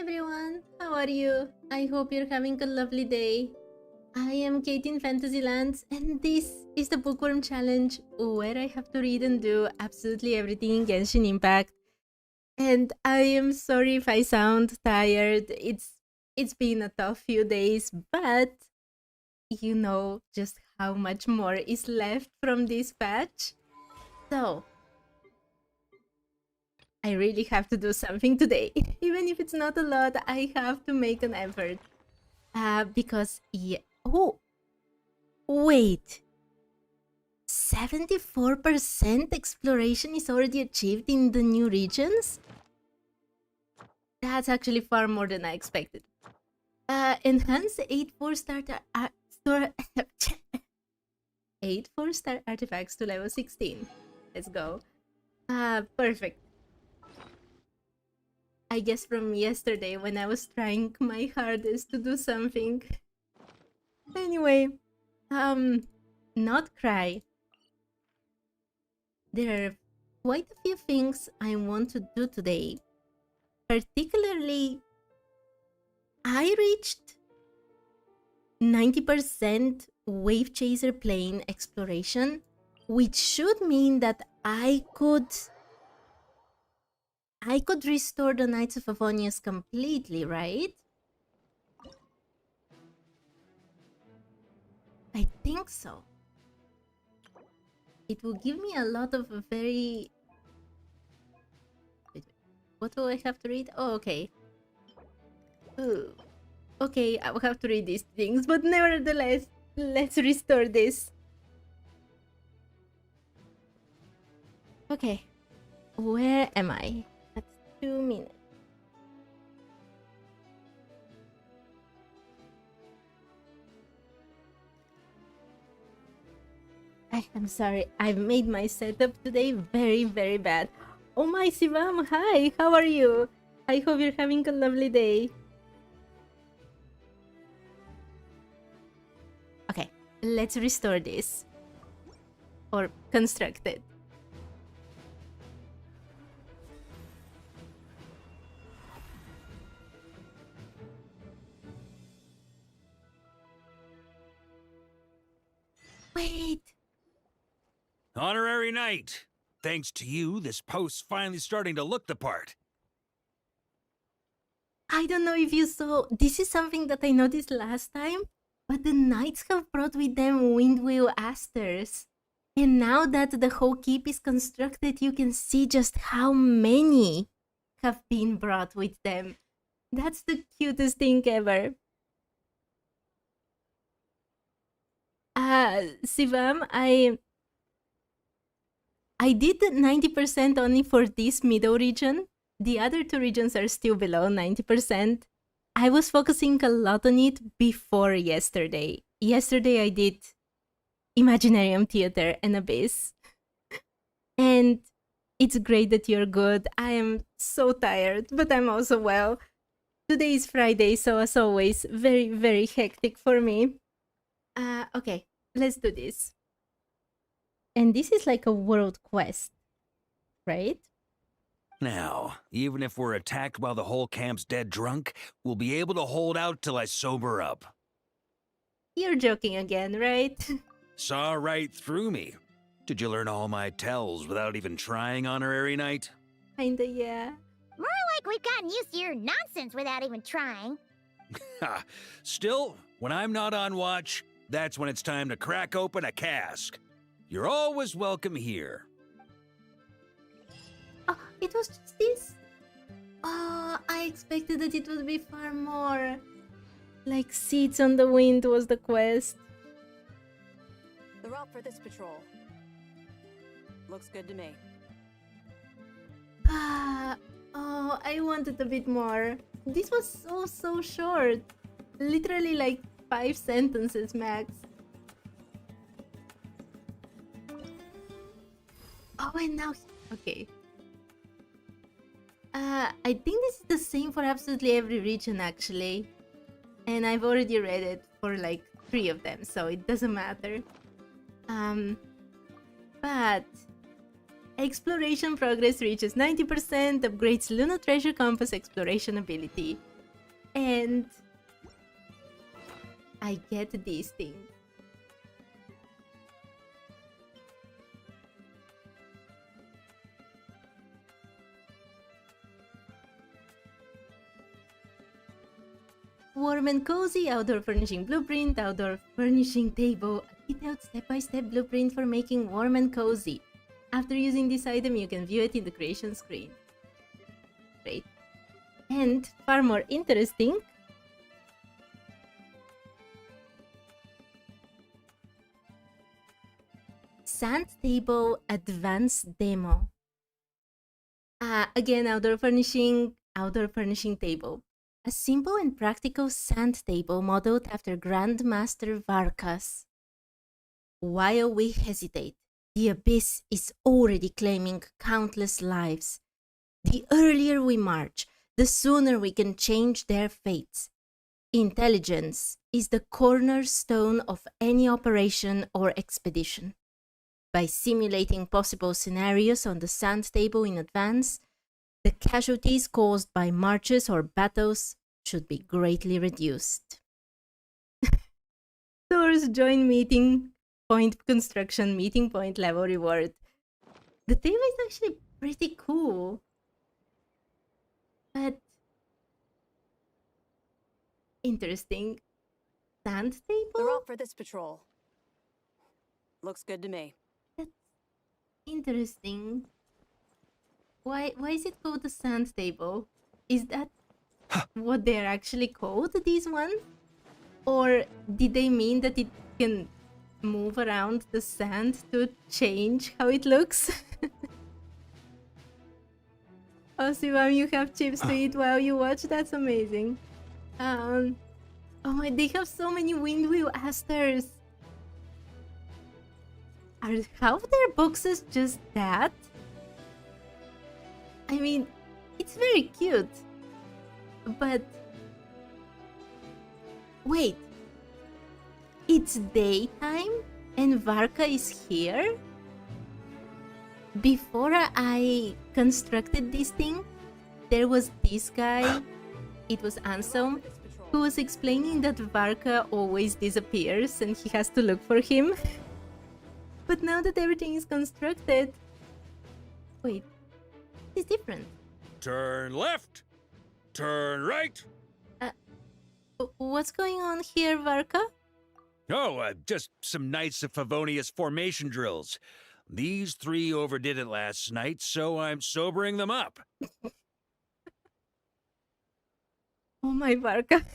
everyone, how are you? I hope you're having a lovely day. I am Kate in Fantasylands, and this is the Bookworm Challenge, where I have to read and do absolutely everything in Genshin Impact. And I am sorry if I sound tired. It's been a tough few days, but you know just how much more is left from this patch. So I really have to do something today. Even if it's not a lot, I have to make an effort. Because, yeah. Oh! Wait! 74% exploration is already achieved in the new regions? That's actually far more than I expected. Enhance 8 4-star 8 4-star artifacts to level 16. Let's go. Perfect. I guess from yesterday when I was trying my hardest to do something. Anyway, not cry. There are quite a few things I want to do today. Particularly, I reached 90% Wave Chaser plane exploration, which should mean that I could restore the Knights of Favonius completely, right? I think so. It will give me a lot of very... Wait, what do I have to read? Oh, okay. Ooh. Okay, I will have to read these things, but nevertheless, let's restore this. Okay. Where am I? 2 minutes. I'm sorry, I've made my setup today very, very bad. Oh my, Sivam, hi, how are you? I hope you're having a lovely day. Okay, let's restore this. Or construct it. Wait! Honorary Knight! Thanks to you, this post's finally starting to look the part. I don't know if you saw, this is something that I noticed last time, but the knights have brought with them Windwheel Asters. And now that the whole keep is constructed, you can see just how many have been brought with them. That's the cutest thing ever. Sivam, I did 90% only for this middle region. The other 2 regions are still below 90%. I was focusing a lot on it before yesterday. Yesterday I did Imaginarium Theater and Abyss. And it's great that you're good. I am so tired, but I'm also well. Today is Friday, so as always, very, very hectic for me. Okay, let's do this. And this is like a world quest, right? Now, even if we're attacked while the whole camp's dead drunk, we'll be able to hold out till I sober up. You're joking again, right? Saw right through me. Did you learn all my tells without even trying, Honorary Knight? Kinda, yeah. More like we've gotten used to your nonsense without even trying. Ha! Still, when I'm not on watch, that's when it's time to crack open a cask. You're always welcome here. Oh, it was just this? Oh, I expected that it would be far more. Like Seeds on the Wind was the quest. The route for this patrol. Looks good to me. Oh, I wanted a bit more. This was so short. Literally like 5 sentences max. Oh, and now... Okay. I think this is the same for absolutely every region, actually. And I've already read it for like 3 of them, so it doesn't matter. But... Exploration progress reaches 90%, upgrades Luna Treasure Compass exploration ability. And I get these things. Warm and cozy outdoor furnishing blueprint, outdoor furnishing table, a detailed step-by-step blueprint for making warm and cozy. After using this item, you can view it in the creation screen. Great. And far more interesting, Sand Table Advanced Demo. Again, outdoor furnishing table. A simple and practical sand table modeled after Grandmaster Varka's. While we hesitate, the abyss is already claiming countless lives. The earlier we march, the sooner we can change their fates. Intelligence is the cornerstone of any operation or expedition. By simulating possible scenarios on the sand table in advance, the casualties caused by marches or battles should be greatly reduced. Doors join meeting point construction meeting point level reward. The table is actually pretty cool. But interesting. Sand The table? route for this patrol looks good to me. That's interesting. Why is it called the sand table? Is that what they're actually called, these ones? Or did they mean that it can move around the sand to change how it looks? Oh, Sivam, you have chips to eat while you watch? That's amazing. Oh my, they have so many windwheel asters. Are half their boxes just that? I mean, it's very cute. But wait, it's daytime and Varka is here? Before I constructed this thing, there was this guy, it was Anselm, who was explaining that Varka always disappears and he has to look for him. But now that everything is constructed... Wait, it's different. Turn left. Turn right. What's going on here, Varka? Oh, just some nights of Favonius formation drills. These three overdid it last night, so I'm sobering them up. Oh my, Varka.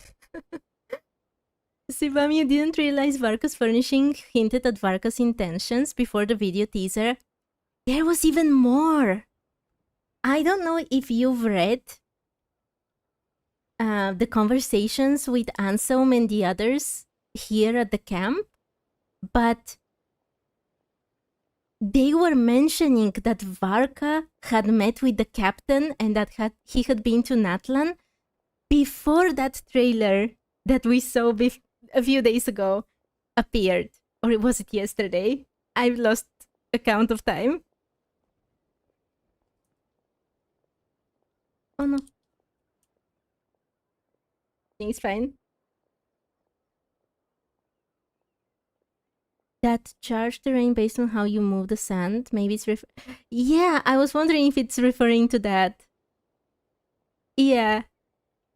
Sivam, you didn't realize Varka's furnishing hinted at Varka's intentions before the video teaser? There was even more! I don't know if you've read the conversations with Anselm and the others here at the camp, but they were mentioning that Varka had met with the captain and that he had been to Natlan before that trailer that we saw a few days ago appeared. Or was it yesterday? I've lost account of time. Oh no. Things fine. That charge terrain based on how you move the sand. Maybe it's yeah, I was wondering if it's referring to that. Yeah.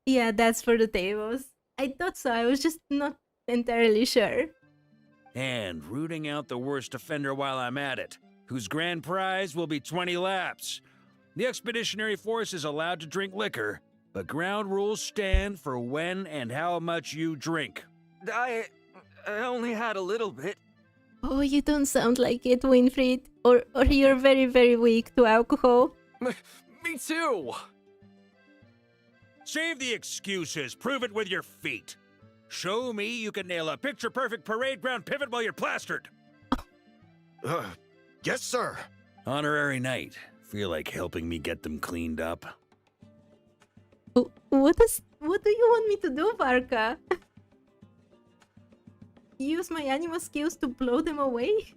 Yeah, that's for the tables. I thought so. I was just not entirely sure. And rooting out the worst offender while I'm at it, whose grand prize will be 20 laps. The expeditionary force is allowed to drink liquor, but ground rules stand for when and how much you drink. I only had a little bit. Oh, you don't sound like it, Winfried. Or you're very, very weak to alcohol. Me too! Save the excuses, prove it with your feet. Show me you can nail a picture-perfect parade ground pivot while you're plastered. Yes, sir. Honorary knight. Feel like helping me get them cleaned up? What do you want me to do, Varka? Use my animal skills to blow them away?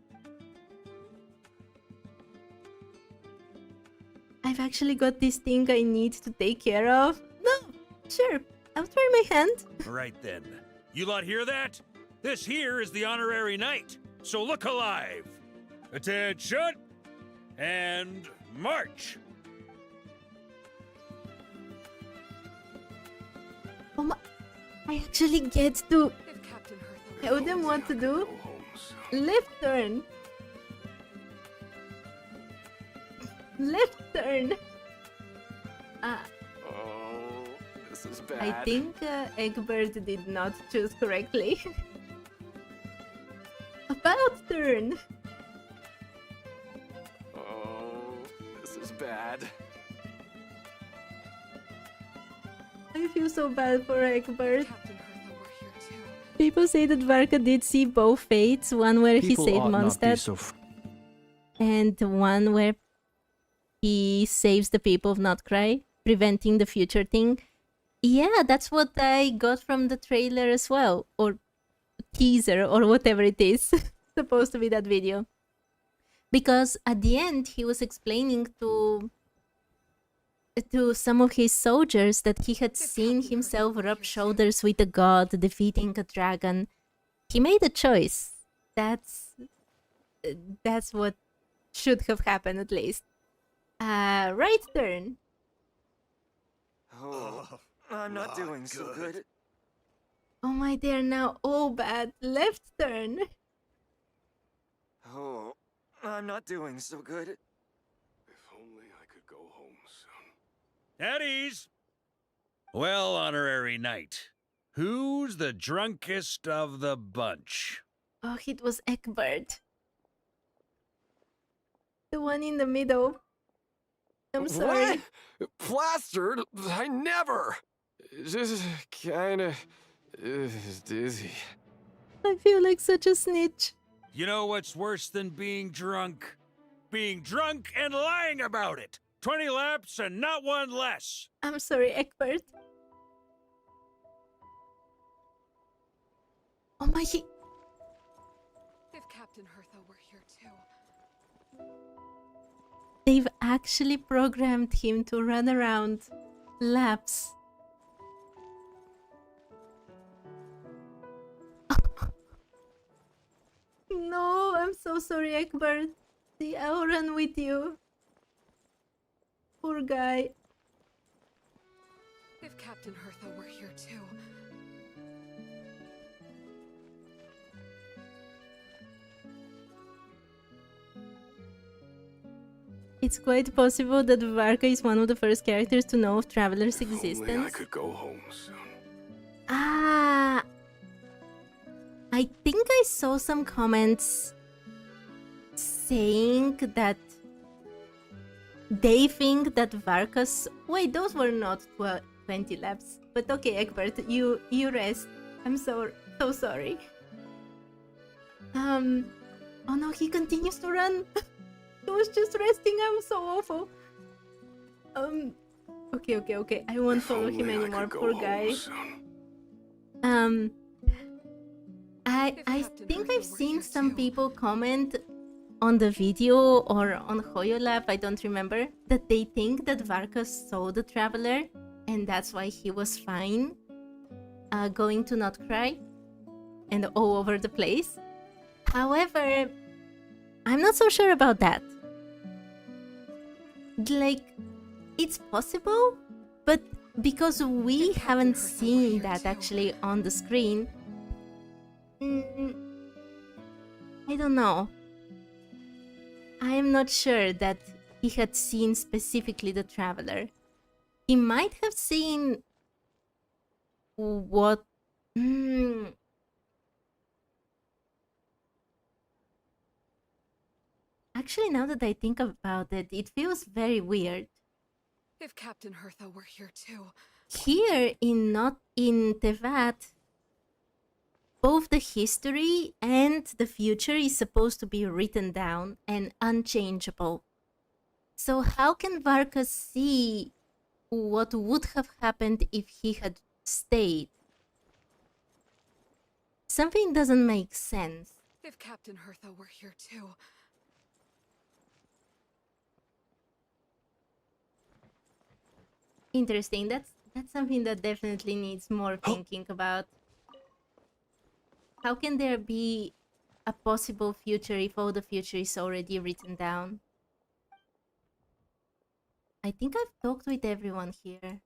I've actually got this thing I need to take care of. No, sure, I'll try my hand. Right then. You lot hear that? This here is the honorary knight, so look alive. Attention! And march! Oh my... I actually get to If Captain Hertha tell them what to do. Left turn. Left turn. Oh, this is bad. I think Egbert did not choose correctly. About turn. Oh, this is bad. I feel so bad for Egbert. Captain Hertha were here too. People say that Varka did see both fates, one where he saved Mondstadt and one where he saves the people of Notcry, preventing the future thing. Yeah, that's what I got from the trailer as well, or teaser, or whatever it is. Supposed to be that video. Because at the end, he was explaining to some of his soldiers that he had seen himself rub shoulders with a god, defeating a dragon. He made a choice. That's what should have happened at least. Right turn. Oh, I'm not doing so good. Oh my, they're now all bad. Left turn. Oh, I'm not doing so good. If only I could go home soon. At ease. Well, honorary knight, who's the drunkest of the bunch? Oh, it was Egbert. The one in the middle. I'm sorry. What? Plastered? I never. Just kinda dizzy. I feel like such a snitch. You know what's worse than being drunk? Being drunk and lying about it. 20 laps and not one less. I'm sorry, Egbert. Oh my... If Captain Hertha were here too. They've actually programmed him to run around laps. No, I'm so sorry, Egbert. See, I'll run with you. Poor guy. If Captain Hertha were here too. It's quite possible that Varka is one of the first characters to know of Traveler's If only I existence. could go home soon. Ah, I think I saw some comments saying that they think that Varka's... Wait, those were not 20 laps. But okay, Egbert, you rest. I'm so sorry. Oh no, he continues to run. He was just resting. I'm so awful. Okay. I won't If follow him only I anymore, could go poor home guy. soon. I think I've seen some people comment on the video or on HoYoLab, I don't remember, that they think that Varka saw the Traveler and that's why he was fine going to Notcry and all over the place. However, I'm not so sure about that. Like, it's possible, but because we haven't seen that actually on the screen, I don't know. I am not sure that he had seen specifically the Traveler. He might have seen what... Actually, now that I think about it, it feels very weird. If Captain Hertha were here too. Here in Teyvat, both the history and the future is supposed to be written down and unchangeable. So how can Varka see what would have happened if he had stayed? Something doesn't make sense. If Captain Hertha were here too. Interesting. That's something that definitely needs more thinking about. How can there be a possible future if all the future is already written down? I think I've talked with everyone here.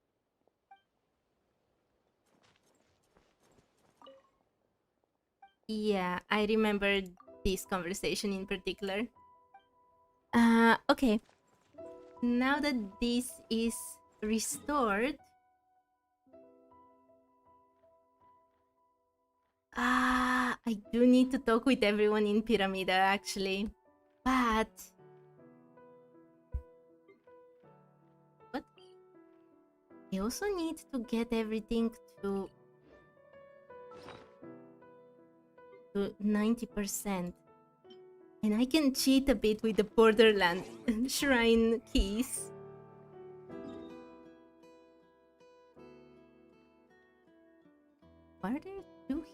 Yeah, I remember this conversation in particular. Okay. Now that this is restored, I do need to talk with everyone in Pyramida actually. But what? I also need to get everything to 90%. And I can cheat a bit with the Borderland shrine keys. What are there two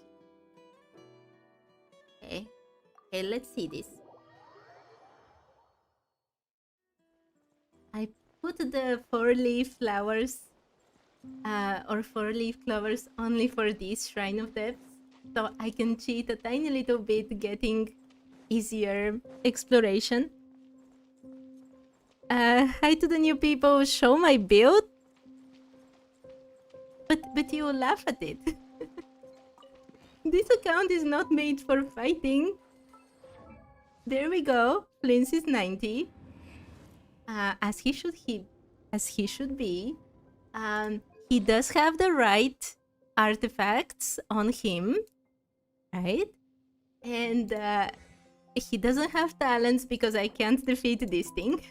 here? Okay, let's see this. I put the 4-leaf flowers or 4-leaf clovers only for this Shrine of Depths, so I can cheat a tiny little bit, getting easier exploration. Hi to the new people. Show my build? But you laugh at it. This account is not made for fighting. There we go. Flins is 90. As he should be. He does have the right artifacts on him, right? And he doesn't have talents because I can't defeat this thing.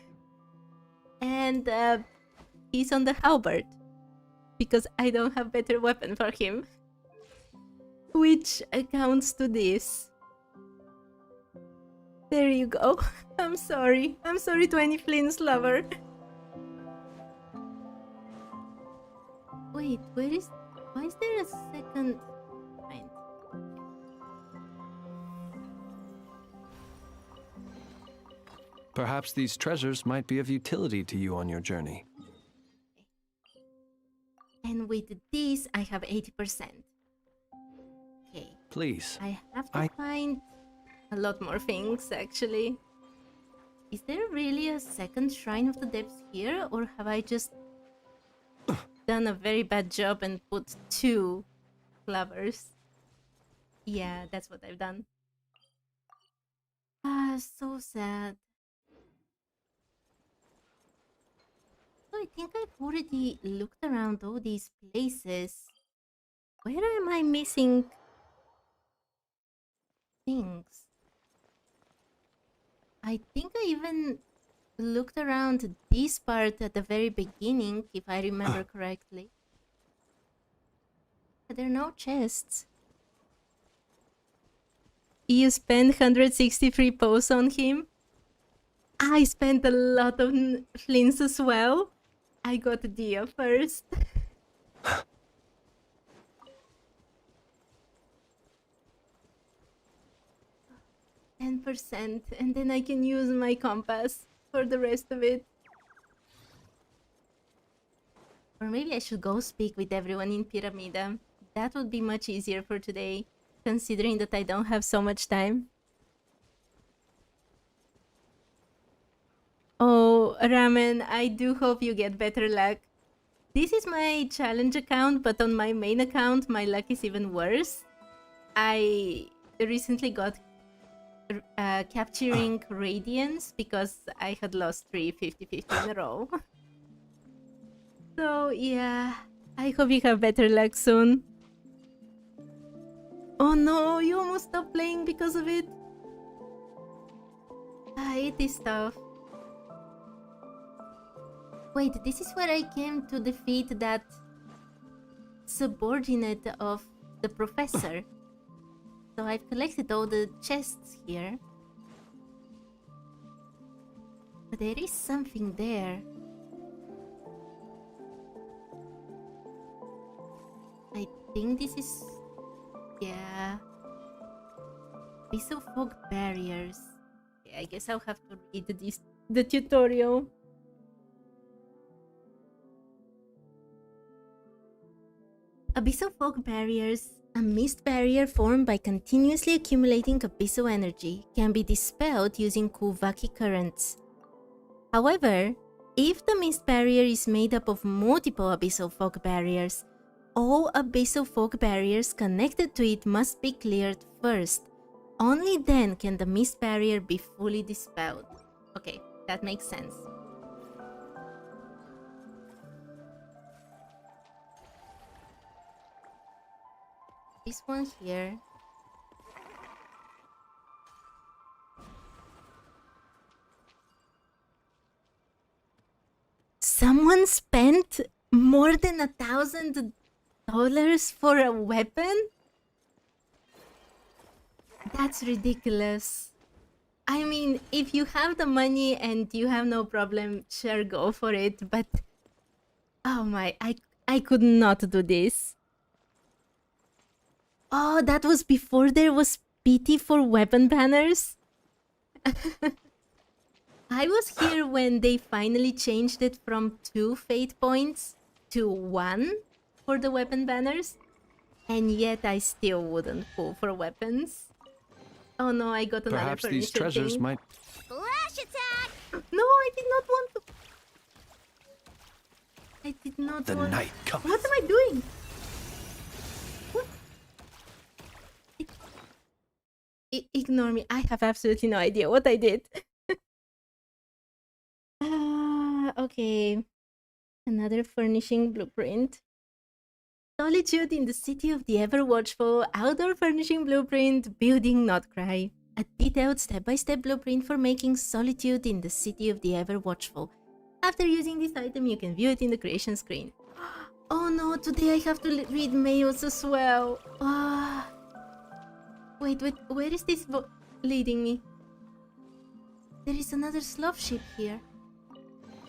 And he's on the halberd because I don't have better weapon for him, which accounts to this. There you go. I'm sorry to any Flynn's lover. Wait, why is there a second? Fine. Perhaps these treasures might be of utility to you on your journey. And with this, I have 80%. Okay. Please. I have to find a lot more things, actually. Is there really a second Shrine of the Depths here, or have I just done a very bad job and put 2 flowers? Yeah, that's what I've done. So sad. So I think I've already looked around all these places. Where am I missing things? I think I even looked around this part at the very beginning, if I remember correctly. But there are no chests. You spent 163 posts on him. I spent a lot of flints as well. I got Dia first. 10%, and then I can use my compass for the rest of it. Or maybe I should go speak with everyone in Pyramida. That would be much easier for today, considering that I don't have so much time. Oh, Ramen, I do hope you get better luck. This is my challenge account, but on my main account, my luck is even worse. I recently got capturing Radiance because I had lost 3 50-50 in a row. So yeah, I hope you have better luck soon. Oh no, you almost stopped playing because of it. It is tough. Wait, this is where I came to defeat that subordinate of the professor. So I've collected all the chests here. But there is something there. I think this is... yeah. Piece of fog barriers. Okay, I guess I'll have to read the tutorial. Abyssal fog barriers, a mist barrier formed by continuously accumulating abyssal energy, can be dispelled using Kuvaki currents. However, if the mist barrier is made up of multiple abyssal fog barriers, all abyssal fog barriers connected to it must be cleared first. Only then can the mist barrier be fully dispelled. Okay, that makes sense. This one here. Someone spent more than $1,000 for a weapon? That's ridiculous. I mean, if you have the money and you have no problem, sure, go for it. But oh my, I could not do this. Oh, that was before there was PT for weapon banners? I was here when they finally changed it from 2 fate points to 1 for the weapon banners. And yet I still wouldn't pull for weapons. Oh no, I got another Perhaps these furniture treasures thing. might... Flash attack! No, I did not want to. I did not The want... night comes. What am I doing? What? Ignore me. I have absolutely no idea what I did. Okay. Another furnishing blueprint. Solitude in the City of the Ever-Watchful, outdoor furnishing blueprint, building Not Cry. A detailed step-by-step blueprint for making Solitude in the City of the Ever-Watchful. After using this item, you can view it in the creation screen. Oh no, today I have to read mails as well. Wait, where is this leading me? There is another sloth ship here.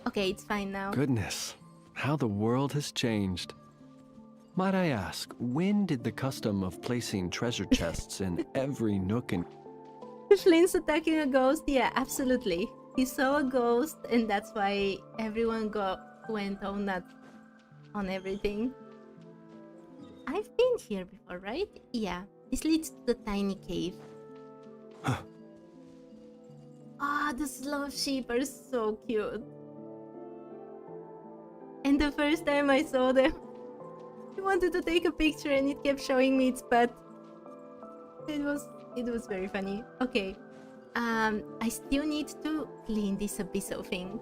Okay, it's fine now. Goodness, how the world has changed. Might I ask, when did the custom of placing treasure chests in every nook and... Flynn's attacking a ghost? Yeah, absolutely. He saw a ghost and that's why everyone went all nuts on everything. I've been here before, right? Yeah. This leads to the tiny cave. Ah, the sloth sheep are so cute. And the first time I saw them, I wanted to take a picture and it kept showing me its butt. It was very funny. Okay. I still need to clean this abyssal thing.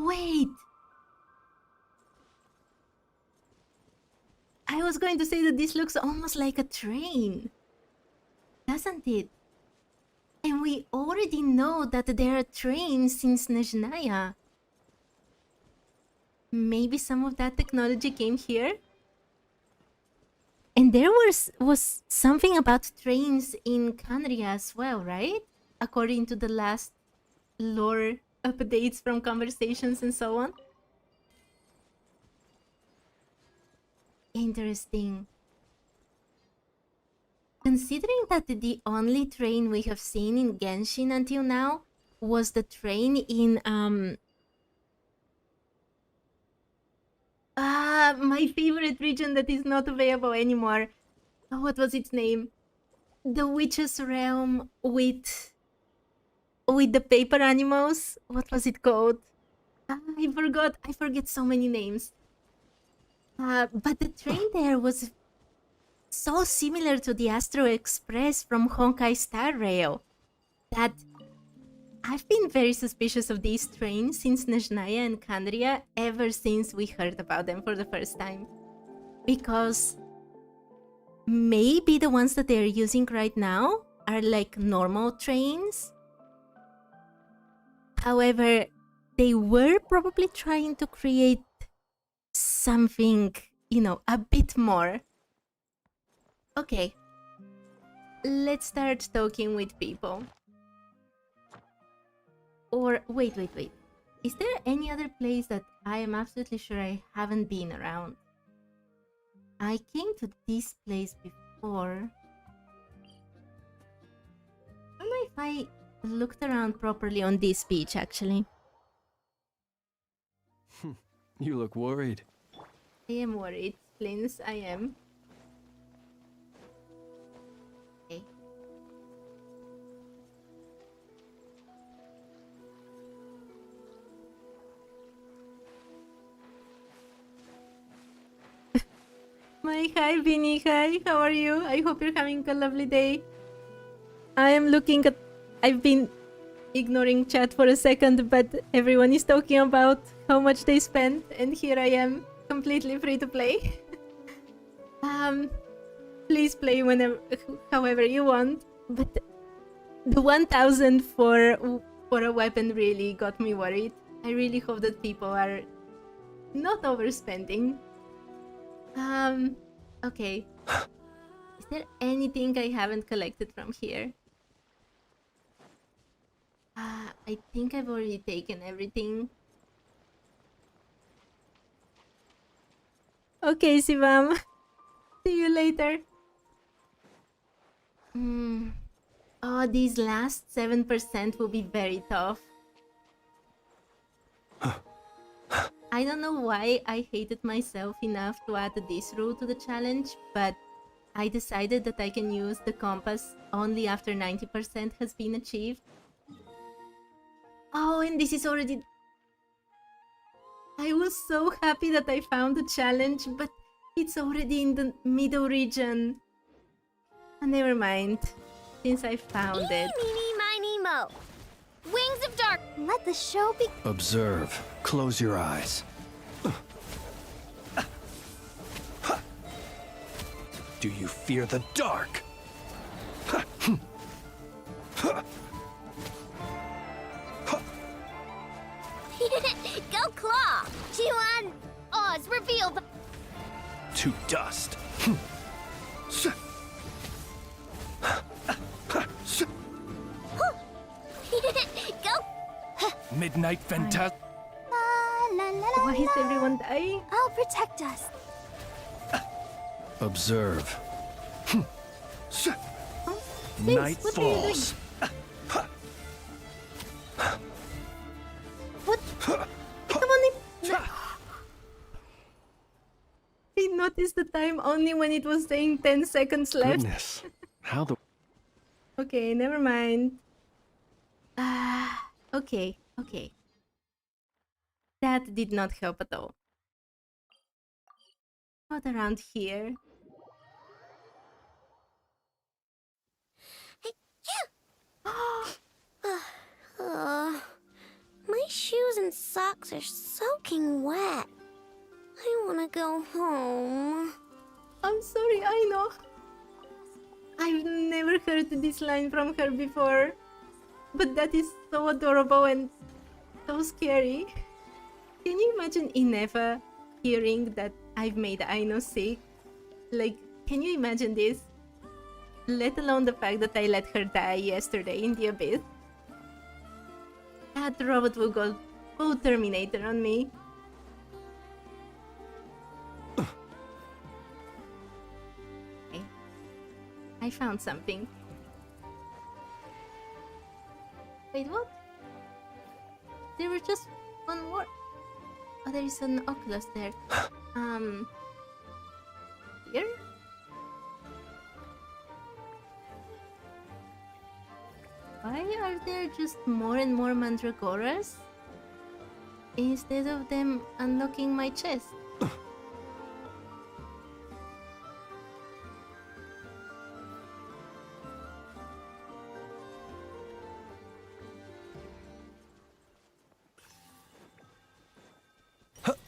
Wait! I was going to say that this looks almost like a train. Doesn't it? And we already know that there are trains since Nezhnaya. Maybe some of that technology came here? And there was something about trains in Khaenri'ah as well, right? According to the last lore updates from conversations and so on. Interesting. Considering that the only train we have seen in Genshin until now was the train in my favorite region that is not available anymore. Oh, what was its name? The Witch's Realm with the paper animals. What was it called? I forgot. I forget so many names. But the train there was so similar to the Astro Express from Honkai Star Rail that I've been very suspicious of these trains since Nezhnaya and Khaenri'ah ever since we heard about them for the first time. Because maybe the ones that they're using right now are like normal trains. However, they were probably trying to create something, a bit more. Okay, let's start talking with people. Or, wait. Is there any other place that I am absolutely sure I haven't been around? I came to this place before. I don't know if I looked around properly on this beach, actually. You look worried. I am worried, Flins. I am. Okay. Hi, Vinny. Hi, how are you? I hope you're having a lovely day. I am looking at... I've been ignoring chat for a second, but everyone is talking about how much they spent, and here I am, completely free to play. Please play whenever, however you want, but the 1,000 for a weapon really got me worried. I really hope that people are not overspending. Okay. Is there anything I haven't collected from here? I think I've already taken everything. Okay, Sivam. See you later. Oh, these last 7% will be very tough. I don't know why I hated myself enough to add this rule to the challenge, but I decided that I can use the compass only after 90% has been achieved. Oh, and this is already... I was so happy that I found the challenge, but it's already in the middle region. Never mind, since I found it. Meeny, miny, mo. Wings of Dark. Let the show be. Observe. Close your eyes. Do you fear the dark? Go Claw! G1! Oz, reveal the... To dust. Go! Midnight Phantasm. La, la, la, la, Why is la. everyone dying? I'll protect us. Observe. Please, Night what are you doing? falls. What? Come on in. I noticed the time only when it was saying 10 seconds left. Goodness. How the... Okay, never mind. Okay. That did not help at all. What around here? My shoes and socks are soaking wet. I want to go home. I'm sorry, I know. I've never heard this line from her before. But that is so adorable and so scary. Can you imagine Ineva hearing that I've made Aino sick? Like, can you imagine this? Let alone the fact that I let her die yesterday in the abyss. That robot will go full Terminator on me. Okay. I found something. Wait, what? There were just one more. Oh, there is an Oculus there. Here? Why are there just more and more Mandragoras? Instead of them unlocking my chest.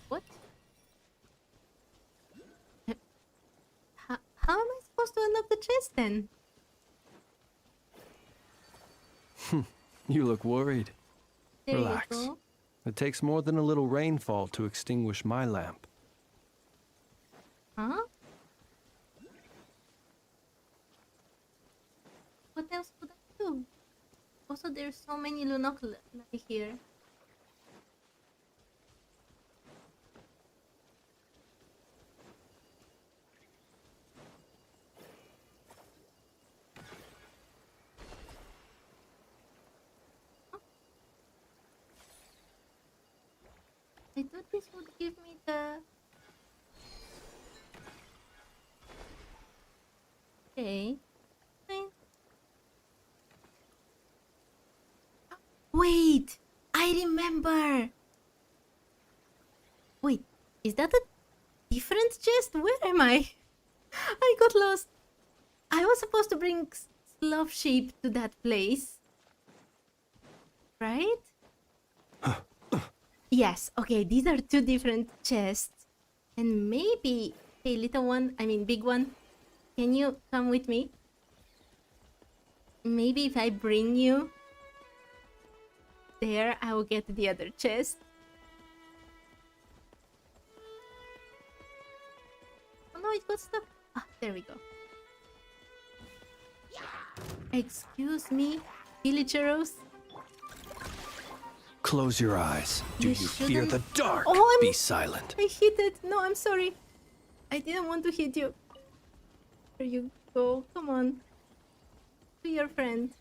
What? How am I supposed to unlock the chest then? You look worried. There Relax. you go. It takes more than a little rainfall to extinguish my lamp. Huh? What else could I do? Also, there's so many Lunoculi here. this would give me the... Okay. Fine. Wait! I remember! Wait, is that a different chest? Where am I? I got lost. I was supposed to bring Love Sheep to that place. Right? Yes, okay, these are two different chests. And maybe... Hey, little one, I mean big one. Can you come with me? Maybe if I bring you there, I will get the other chest. Oh no, it got stuck. Ah, there we go. Excuse me, villagers. Close your eyes. Do you fear shouldn't- the dark? Oh, Be silent. I hit it. No, I'm sorry. I didn't want to hit you. There you go. Come on. To your friend.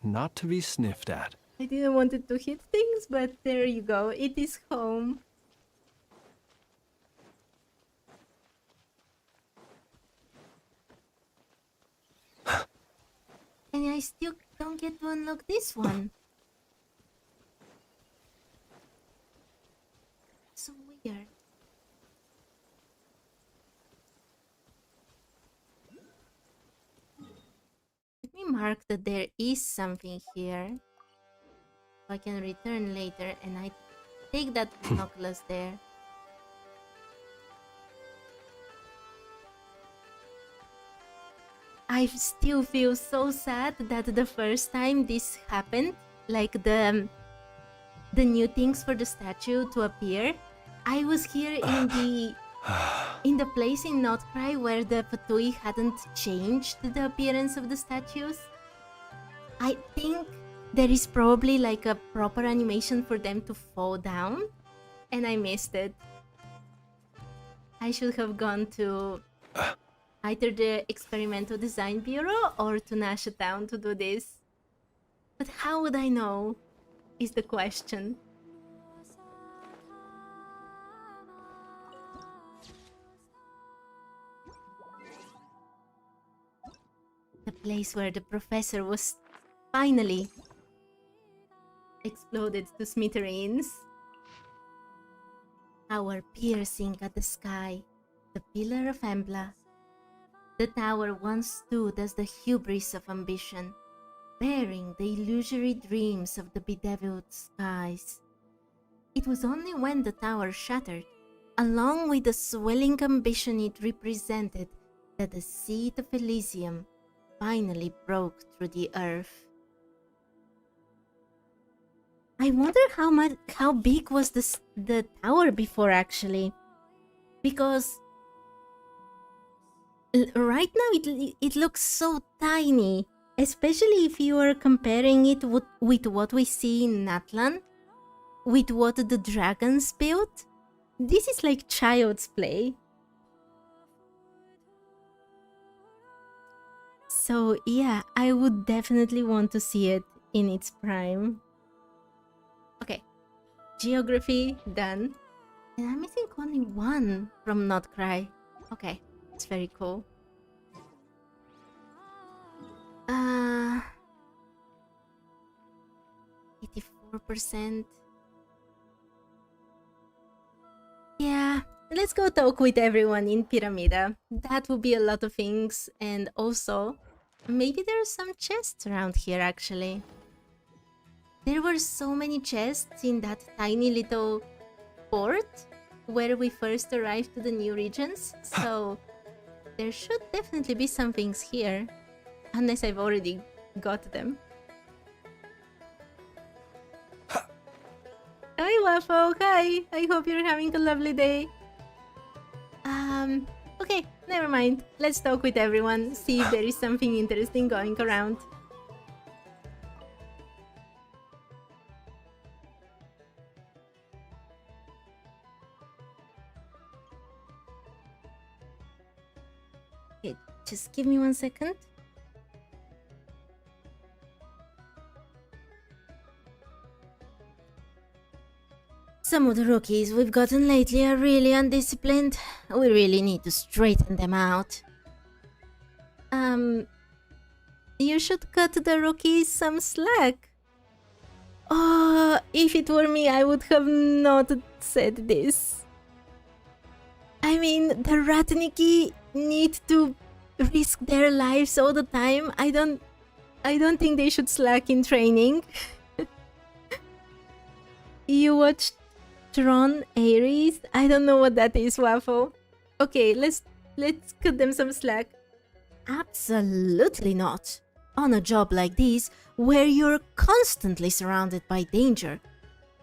Not to be sniffed at. I didn't want it to hit things, but there you go. It is home. And I still don't get to unlock this one. So weird. Let me mark that there is something here. So I can return later and I take that binoculars there. I still feel so sad that the first time this happened, like the new things for the statue to appear, I was here in the place in Notcry where the Fatui hadn't changed the appearance of the statues. I think there is probably like a proper animation for them to fall down, and I missed it. I should have gone to either the Experimental Design Bureau or to Nasha Town to do this. But how would I know, is the question. The place where the professor was finally exploded to smithereens. Tower piercing at the sky, the pillar of Embla. The tower once stood as the hubris of ambition, bearing the illusory dreams of the bedeviled skies. It was only when the tower shattered, along with the swelling ambition it represented, that the seed of Elysium finally broke through the earth. I wonder how big was the tower before, actually, because right now it looks so tiny, especially if you are comparing it with what we see in Natlan, with what the dragons built. This is like child's play. So yeah, I would definitely want to see it in its prime. Okay, geography done. And I'm missing only one from Notcry. Okay, it's very cool. 84%. Yeah, let's go talk with everyone in Pyramida. That would be a lot of things, and also maybe there are some chests around here actually. There were so many chests in that tiny little port where we first arrived to the new regions, so there should definitely be some things here, unless I've already got them. Hi Waffle, hi! I hope you're having a lovely day. Okay, never mind. Let's talk with everyone, see if there is something interesting going around. Okay, just give me 1 second. Some of the rookies we've gotten lately are really undisciplined. We really need to straighten them out. You should cut the rookies some slack. Oh, if it were me, I would have not said this. I mean, the Ratniki need to risk their lives all the time. I don't think they should slack in training. You watched Tron Ares? I don't know what that is, Waffle. Okay, let's cut them some slack. Absolutely not. On a job like this, where you're constantly surrounded by danger,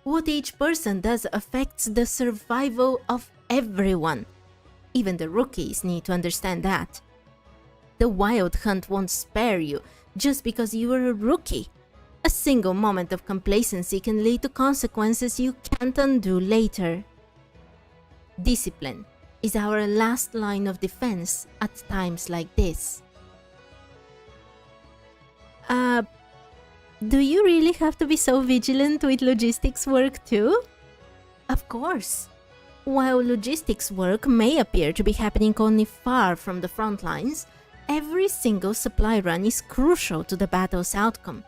what each person does affects the survival of everyone. Even the rookies need to understand that. The Wild Hunt won't spare you just because you are a rookie. A single moment of complacency can lead to consequences you can't undo later. Discipline is our last line of defense at times like this. Do you really have to be so vigilant with logistics work too? Of course. While logistics work may appear to be happening only far from the front lines, every single supply run is crucial to the battle's outcome.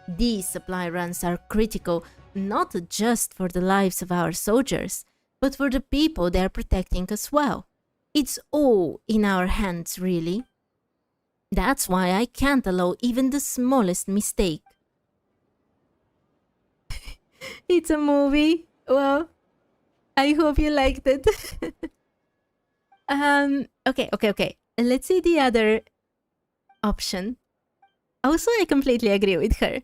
These supply runs are critical not just for the lives of our soldiers, but for the people they are protecting as well. It's all in our hands, really. That's why I can't allow even the smallest mistake. It's a movie. Well, I hope you liked it. Okay. Let's see the other option. Also, I completely agree with her.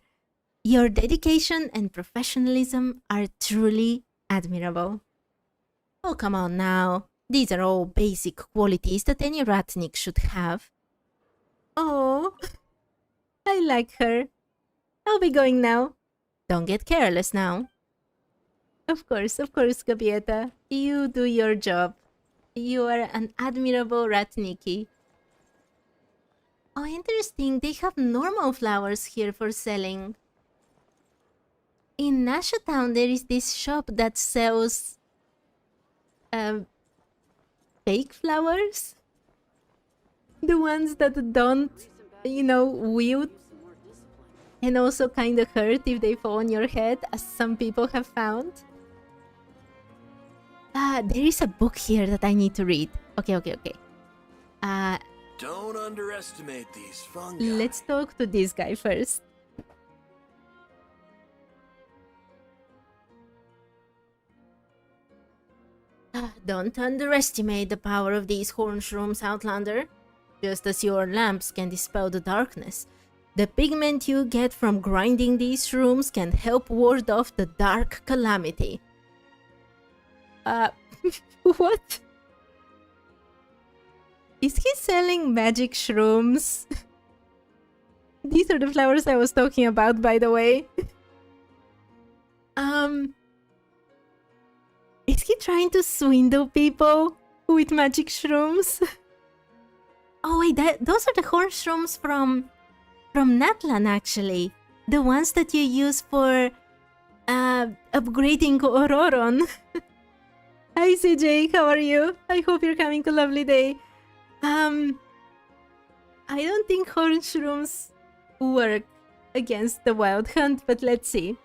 Your dedication and professionalism are truly admirable. Oh, come on now. These are all basic qualities that any Ratnik should have. Oh, I like her. I'll be going now. Don't get careless now. Of course, Gabieta. You do your job. You are an admirable Ratniki. Oh, interesting. They have normal flowers here for selling. In Nasha Town, there is this shop that sells fake flowers. The ones that don't, wilt and also kind of hurt if they fall on your head, as some people have found. There is a book here that I need to read. Okay. Don't underestimate these fungi. Let's talk to this guy first. Don't underestimate the power of these horn shrooms, Outlander. Just as your lamps can dispel the darkness, the pigment you get from grinding these shrooms can help ward off the dark calamity. What? Is he selling magic shrooms? These are the flowers I was talking about, by the way. Is he trying to swindle people with magic shrooms? Oh wait, those are the horn shrooms from Natlan, actually. The ones that you use for upgrading Ororon. Hi CJ, how are you? I hope you're having a lovely day. I don't think horn shrooms work against the Wild Hunt, but let's see.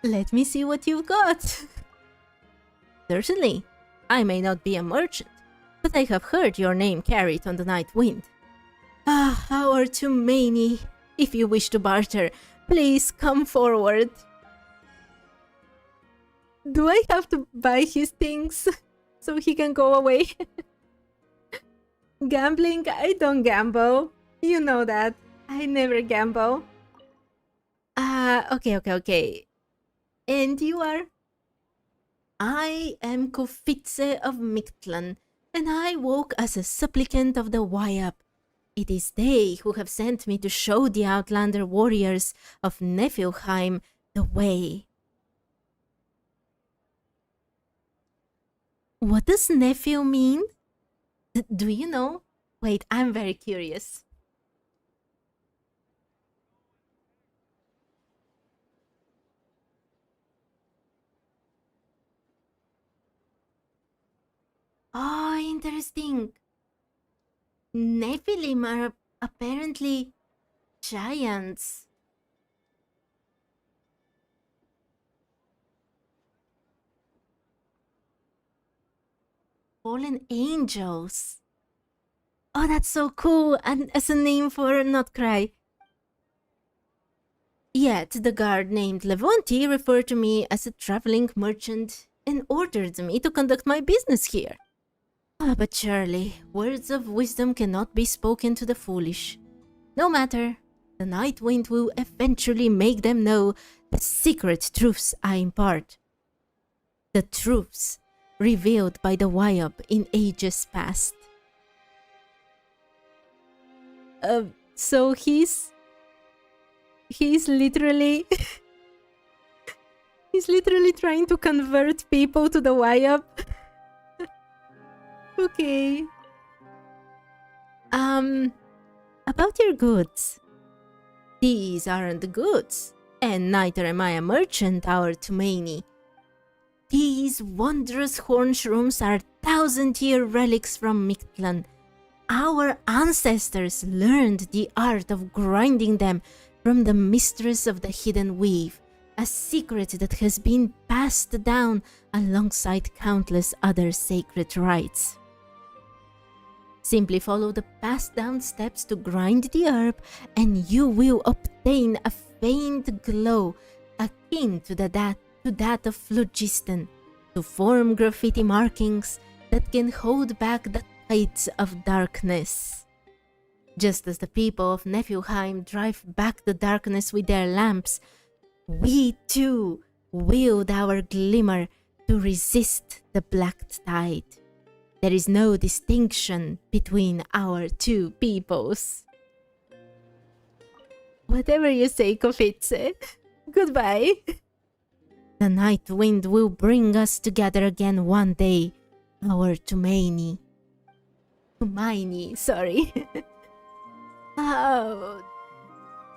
Let me see what you've got. Certainly, I may not be a merchant, but I have heard your name carried on the night wind. Our too many. If you wish to barter, please come forward. Do I have to buy his things so he can go away? Gambling? I don't gamble. You know that. I never gamble. Okay. And you are? I am Kofitze of Mictlan, and I walk as a supplicant of the Wayap. It is they who have sent me to show the Outlander warriors of Niflheim the way. What does Nephew mean? Do you know? Wait, I'm very curious. Oh, interesting. Nephilim are apparently giants. Fallen angels. Oh, that's so cool. And as a name for not cry. Yet the guard named Levonti referred to me as a traveling merchant and ordered me to conduct my business here. Ah, but surely, words of wisdom cannot be spoken to the foolish. No matter, the night wind will eventually make them know the secret truths I impart. The truths revealed by the Wayab in ages past. So he's literally he's literally trying to convert people to the Wayab. Okay. About your goods. These aren't goods, and neither am I a merchant or Tumaini. These wondrous horn shrooms are 1,000-year relics from Mictlan. Our ancestors learned the art of grinding them from the mistress of the hidden weave, a secret that has been passed down alongside countless other sacred rites. Simply follow the passed down steps to grind the herb, and you will obtain a faint glow akin to that of phlogiston, to form graffiti markings that can hold back the tides of darkness. Just as the people of Niflheim drive back the darkness with their lamps, we too wield our glimmer to resist the black tide. There is no distinction between our two peoples. Whatever you say, Kofitze. Goodbye. The night wind will bring us together again one day, our Tumaini. Tumaini, sorry. Oh,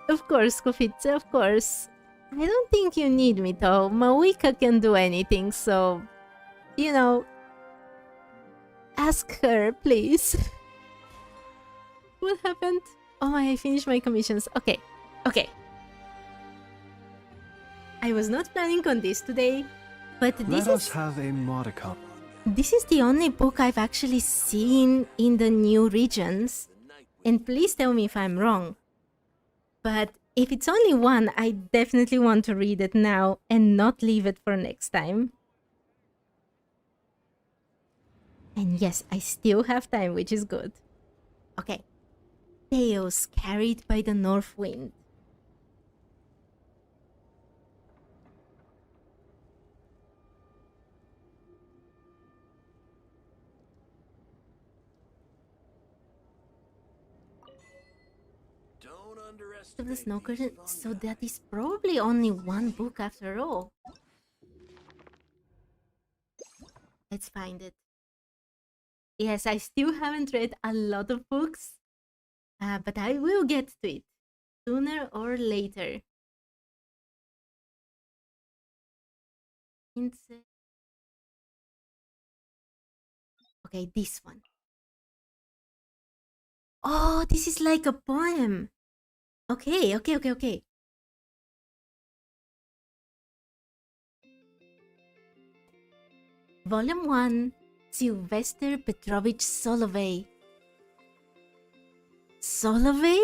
of course, Kofitze, of course. I don't think you need me though. Mawika can do anything, so, you know, ask her, please. What happened? Oh, I finished my commissions. Okay. I was not planning on this today, but Let us have a modicum. this is the only book I've actually seen in the new regions. And please tell me if I'm wrong. But if it's only one, I definitely want to read it now and not leave it for next time. And yes, I still have time, which is good. Okay. Tales carried by the north wind. Of the snow curtain, so that is probably only one book after all. Let's find it. Yes, I still haven't read a lot of books, but I will get to it sooner or later. Okay, this one. Oh, this is like a poem. Okay. Volume 1, Sylvester Petrovich Solovey. Solovey?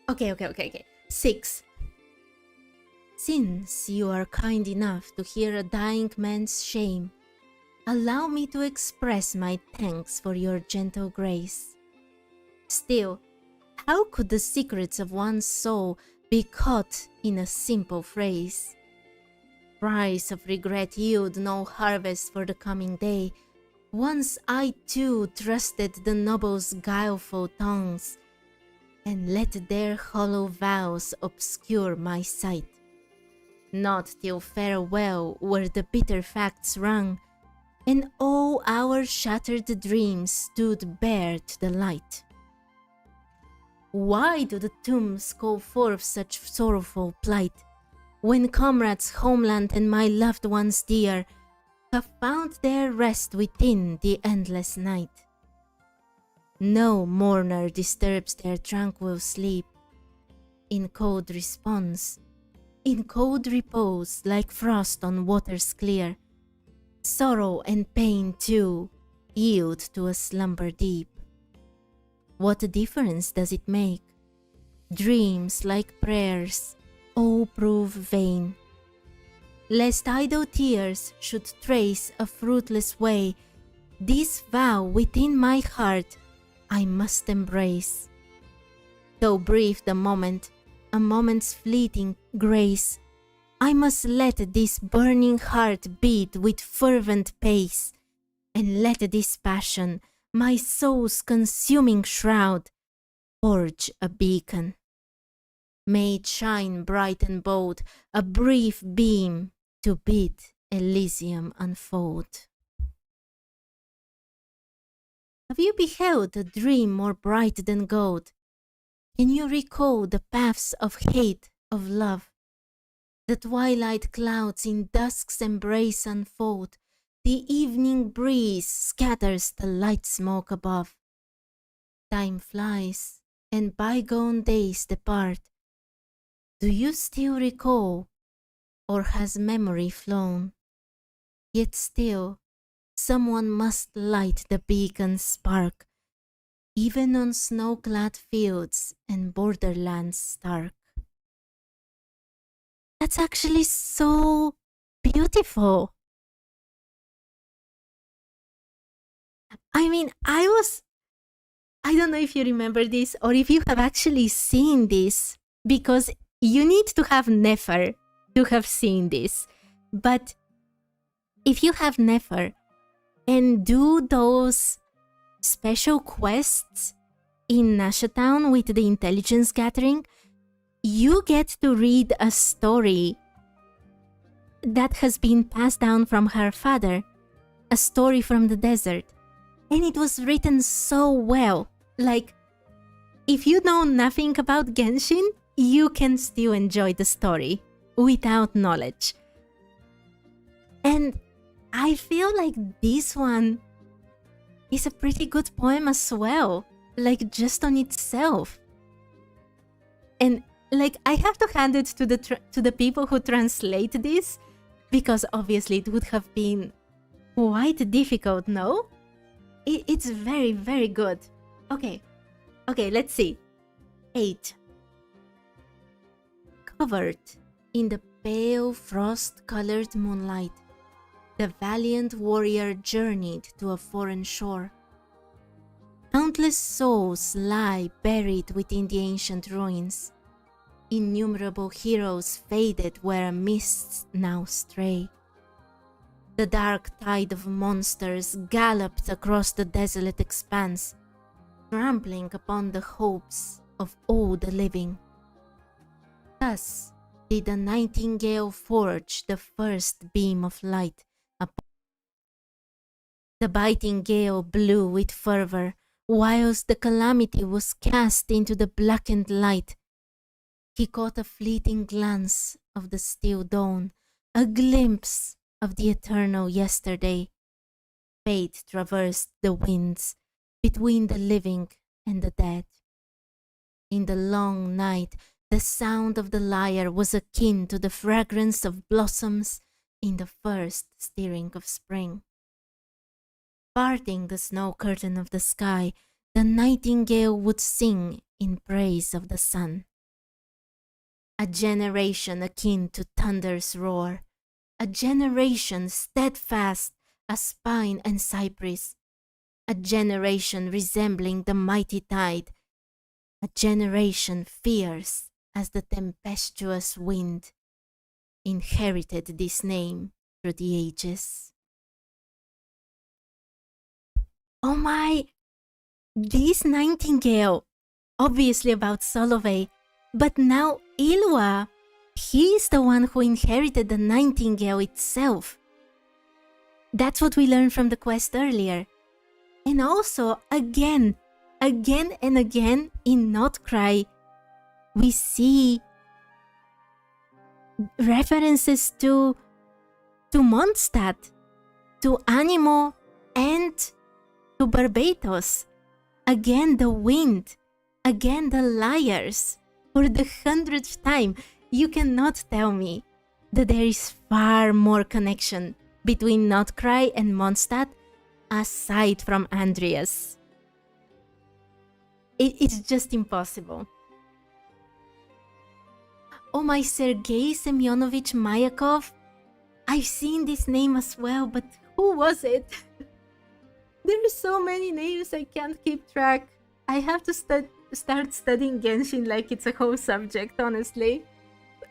Okay. 6. Since you are kind enough to hear a dying man's shame, allow me to express my thanks for your gentle grace. Still, how could the secrets of one's soul be caught in a simple phrase? Price of regret yield no harvest for the coming day. Once I too trusted the nobles' guileful tongues, and let their hollow vows obscure my sight. Not till farewell were the bitter facts wrung. and all our shattered dreams stood bare to the light. Why do the tombs call forth such sorrowful plight, when comrades, homeland, and my loved ones dear have found their rest within the endless night? No mourner disturbs their tranquil sleep. In cold response, in cold repose, like frost on waters clear, sorrow and pain too yield to a slumber deep. What difference does it make? Dreams like prayers all prove vain. Lest idle tears should trace a fruitless way, this vow within my heart I must embrace. Though brief the moment, a moment's fleeting grace, I must let this burning heart beat with fervent pace, and let this passion, my soul's consuming shroud, forge a beacon. May it shine bright and bold, a brief beam to bid Elysium unfold. Have you beheld a dream more bright than gold? Can you recall the paths of hate, of love? The twilight clouds in dusk's embrace unfold, the evening breeze scatters the light smoke above. Time flies, and bygone days depart. Do you still recall, or has memory flown? Yet still, someone must light the beacon's spark, even on snow-clad fields and borderlands stark. That's actually so beautiful. I mean, I don't know if you remember this or if you have actually seen this, because you need to have Nefer to have seen this. But if you have Nefer and do those special quests in Nasha Town with the intelligence gathering, you get to read a story that has been passed down from her father, a story from the desert. And it was written so well. Like, if you know nothing about Genshin, you can still enjoy the story without knowledge. And I feel like this one is a pretty good poem as well, like just on itself. And like, I have to hand it to the people who translate this, because obviously it would have been quite difficult, no? It's very, very good. Okay, let's see. 8. Covered in the pale frost-colored moonlight, the valiant warrior journeyed to a foreign shore. Countless souls lie buried within the ancient ruins. Innumerable heroes faded where mists now stray. The dark tide of monsters galloped across the desolate expanse, trampling upon the hopes of all the living. Thus did the nightingale forge the first beam of light upon. The biting gale blew with fervor, whilst the calamity was cast into the blackened light. He caught a fleeting glance of the still dawn, a glimpse of the eternal yesterday. Fate traversed the winds between the living and the dead. In the long night, the sound of the lyre was akin to the fragrance of blossoms in the first stirring of spring. Parting the snow curtain of the sky, the nightingale would sing in praise of the sun. A generation akin to thunder's roar, a generation steadfast as pine and cypress, a generation resembling the mighty tide, a generation fierce as the tempestuous wind, inherited this name through the ages. Oh my! This nightingale, obviously about Solovey, but now Ilwa, he is the one who inherited the nightingale itself. That's what we learned from the quest earlier. And also, again and again in Not Cry, we see references to Mondstadt, to Animo, and to Barbatos. Again, the wind. Again, the liars. For the 100th time, you cannot tell me that there is far more connection between Not Cry and Mondstadt aside from Andreas. It's just impossible. Oh, my Sergei Semyonovich Mayakov. I've seen this name as well, but who was it? There are so many names I can't keep track. I have to start studying Genshin like it's a whole subject, honestly.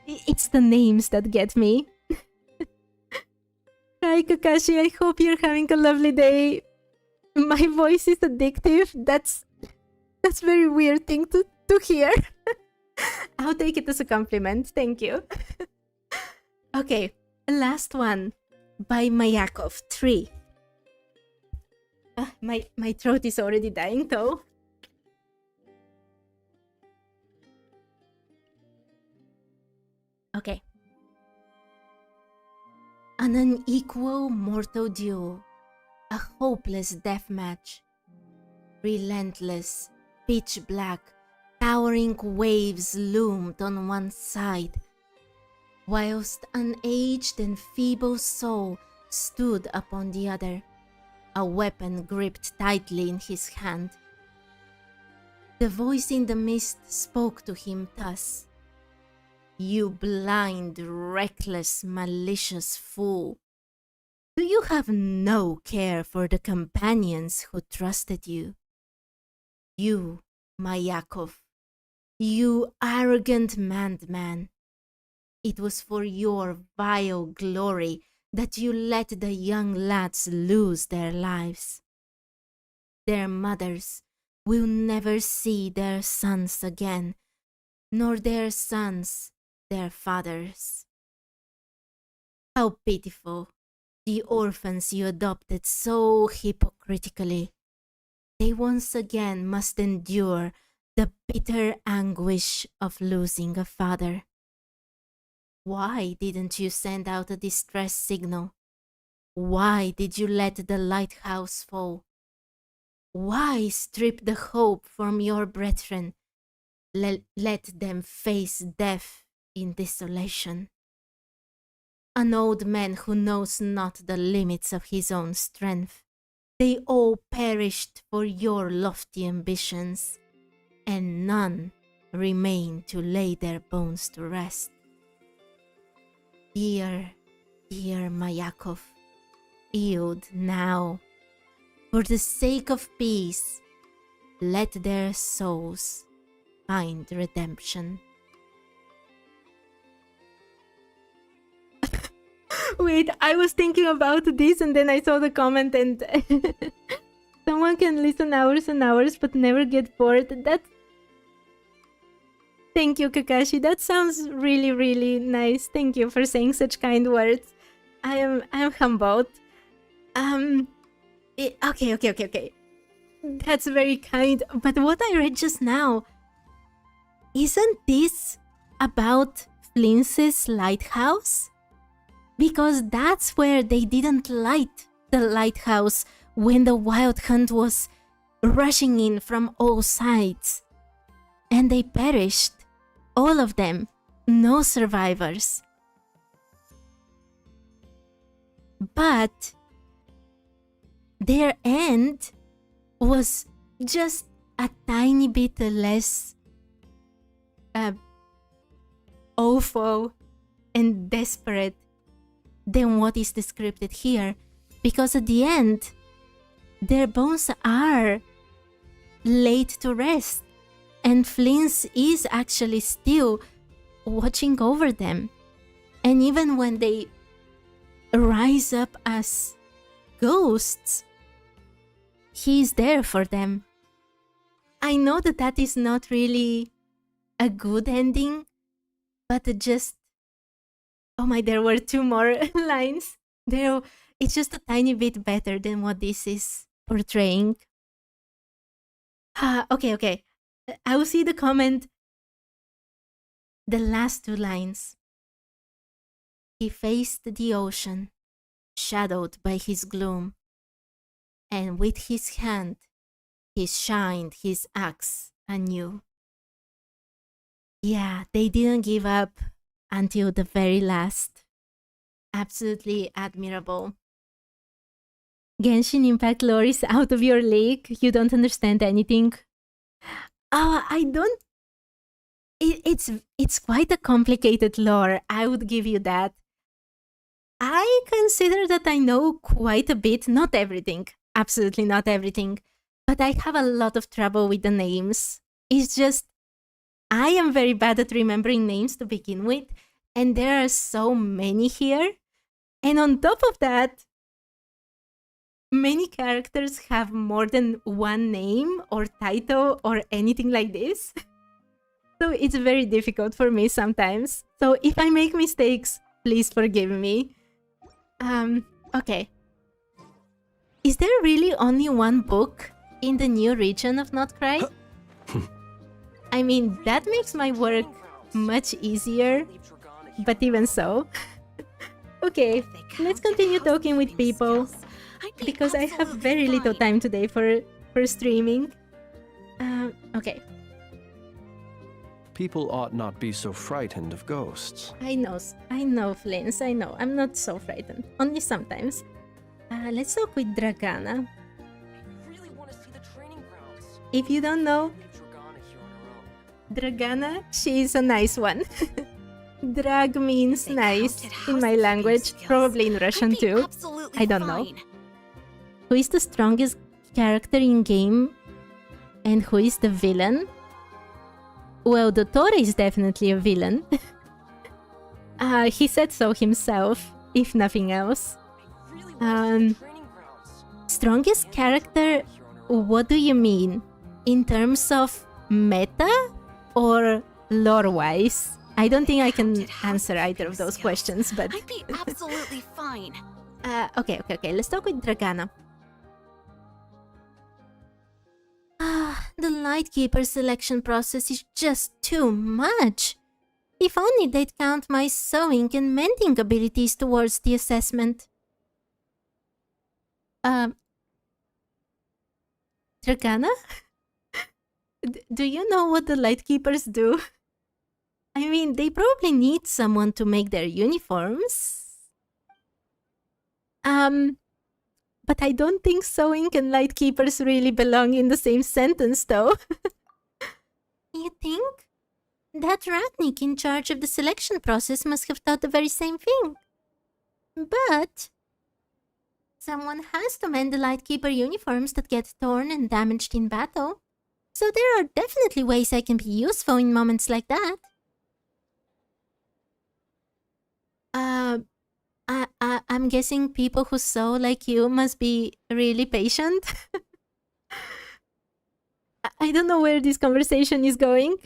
It's the names that get me. Hi Kakashi, I hope you're having a lovely day. My voice is addictive. That's very weird thing to hear. I'll take it as a compliment, thank you. Okay, last one by Mayakov, 3. My throat is already dying though. Okay. An unequal mortal duel. A hopeless deathmatch. Relentless, pitch black, towering waves loomed on one side, whilst an aged and feeble soul stood upon the other, a weapon gripped tightly in his hand. The voice in the mist spoke to him thus: "You blind, reckless, malicious fool! Do you have no care for the companions who trusted you? You, Mayakov, you arrogant madman! It was for your vile glory that you let the young lads lose their lives. Their mothers will never see their sons again, nor their sons their fathers. How pitiful, the orphans you adopted so hypocritically. They once again must endure the bitter anguish of losing a father. Why didn't you send out a distress signal? Why did you let the lighthouse fall? Why strip the hope from your brethren? Let them face death in desolation. An old man who knows not the limits of his own strength. They all perished for your lofty ambitions, and none remain to lay their bones to rest. Dear, dear Mayakov, yield now. For the sake of peace, let their souls find redemption." Wait, I was thinking about this and then I saw the comment and someone can listen hours and hours but never get bored. Thank you, Kakashi. That sounds really, really nice. Thank you for saying such kind words. I am humbled. Okay. That's very kind. But what I read just now, isn't this about Flince's lighthouse? Because that's where they didn't light the lighthouse when the Wild Hunt was rushing in from all sides. And they perished. All of them. No survivors. But their end was just a tiny bit less awful and desperate than what is described here, because at the end their bones are laid to rest and Flince is actually still watching over them, and even when they rise up as ghosts, he is there for them. I know that is not really a good ending, but just... Oh my, there were 2 more lines. It's just a tiny bit better than what this is portraying. Okay. I will see the comment. The last two lines. He faced the ocean, shadowed by his gloom, and with his hand he shined his axe anew. Yeah, they didn't give up until the very last. Absolutely admirable. Genshin Impact lore is out of your league. You don't understand anything. I don't. It's quite a complicated lore. I would give you that. I consider that I know quite a bit. Not everything. Absolutely not everything. But I have a lot of trouble with the names. It's just I am very bad at remembering names to begin with, and there are so many here. And on top of that, many characters have more than one name or title or anything like this. So it's very difficult for me sometimes. So if I make mistakes, please forgive me. Okay. Is there really only one book in the new region of Notcry? I mean, that makes my work much easier, but even so. Okay, let's continue talking with people, because I have very little time today for streaming. Okay. People ought not be so frightened of ghosts. I know, Flins, I know. I'm not so frightened. Only sometimes. Let's talk with Dragana. If you don't know, Dragana, she is a nice one. Drag means nice in my language, probably in Russian too. I don't know. Who is the strongest character in game and who is the villain? Well, Dottore is definitely a villain. He said so himself, if nothing else. Strongest character, what do you mean? In terms of meta or lore-wise? I don't think I can answer either of those questions, but... I'd be absolutely fine. Okay. Let's talk with Dragana. The Lightkeeper selection process is just too much. If only they'd count my sewing and mending abilities towards the assessment. Dragana? Do you know what the Lightkeepers do? I mean, they probably need someone to make their uniforms. But I don't think sewing and Lightkeepers really belong in the same sentence, though. You think? That Ratnik in charge of the selection process must have thought the very same thing. But someone has to mend the Lightkeeper uniforms that get torn and damaged in battle. So there are definitely ways I can be useful in moments like that. I'm guessing people who sew like you must be really patient. I don't know where this conversation is going.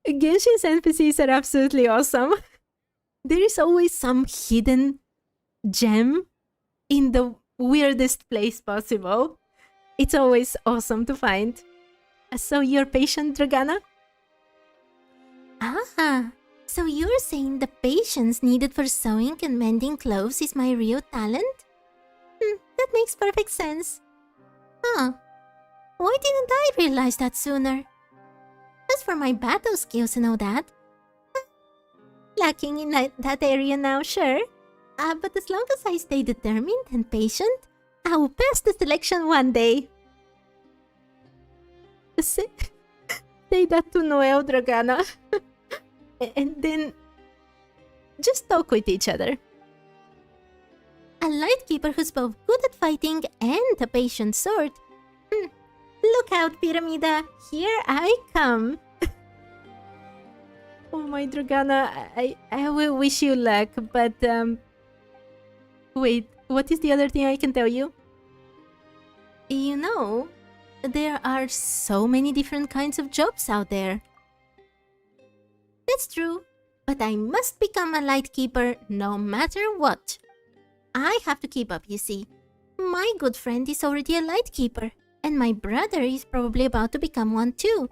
Genshin's NPCs are absolutely awesome. There is always some hidden gem in the weirdest place possible. It's always awesome to find. So you're patient, Dragana? So you're saying the patience needed for sewing and mending clothes is my real talent? That makes perfect sense. Why didn't I realize that sooner? As for my battle skills and all that, lacking in that area now, sure. But as long as I stay determined and patient, I will pass the selection one day. Say that to Noel, Dragana. And then just talk with each other. A Lightkeeper who's both good at fighting and a patient sort. Look out, Pyramida. Here I come. Oh my Dragana, I will wish you luck, but wait, what is the other thing I can tell you? You know, there are so many different kinds of jobs out there. That's true, but I must become a Lightkeeper no matter what. I have to keep up, you see. My good friend is already a Lightkeeper, and my brother is probably about to become one too.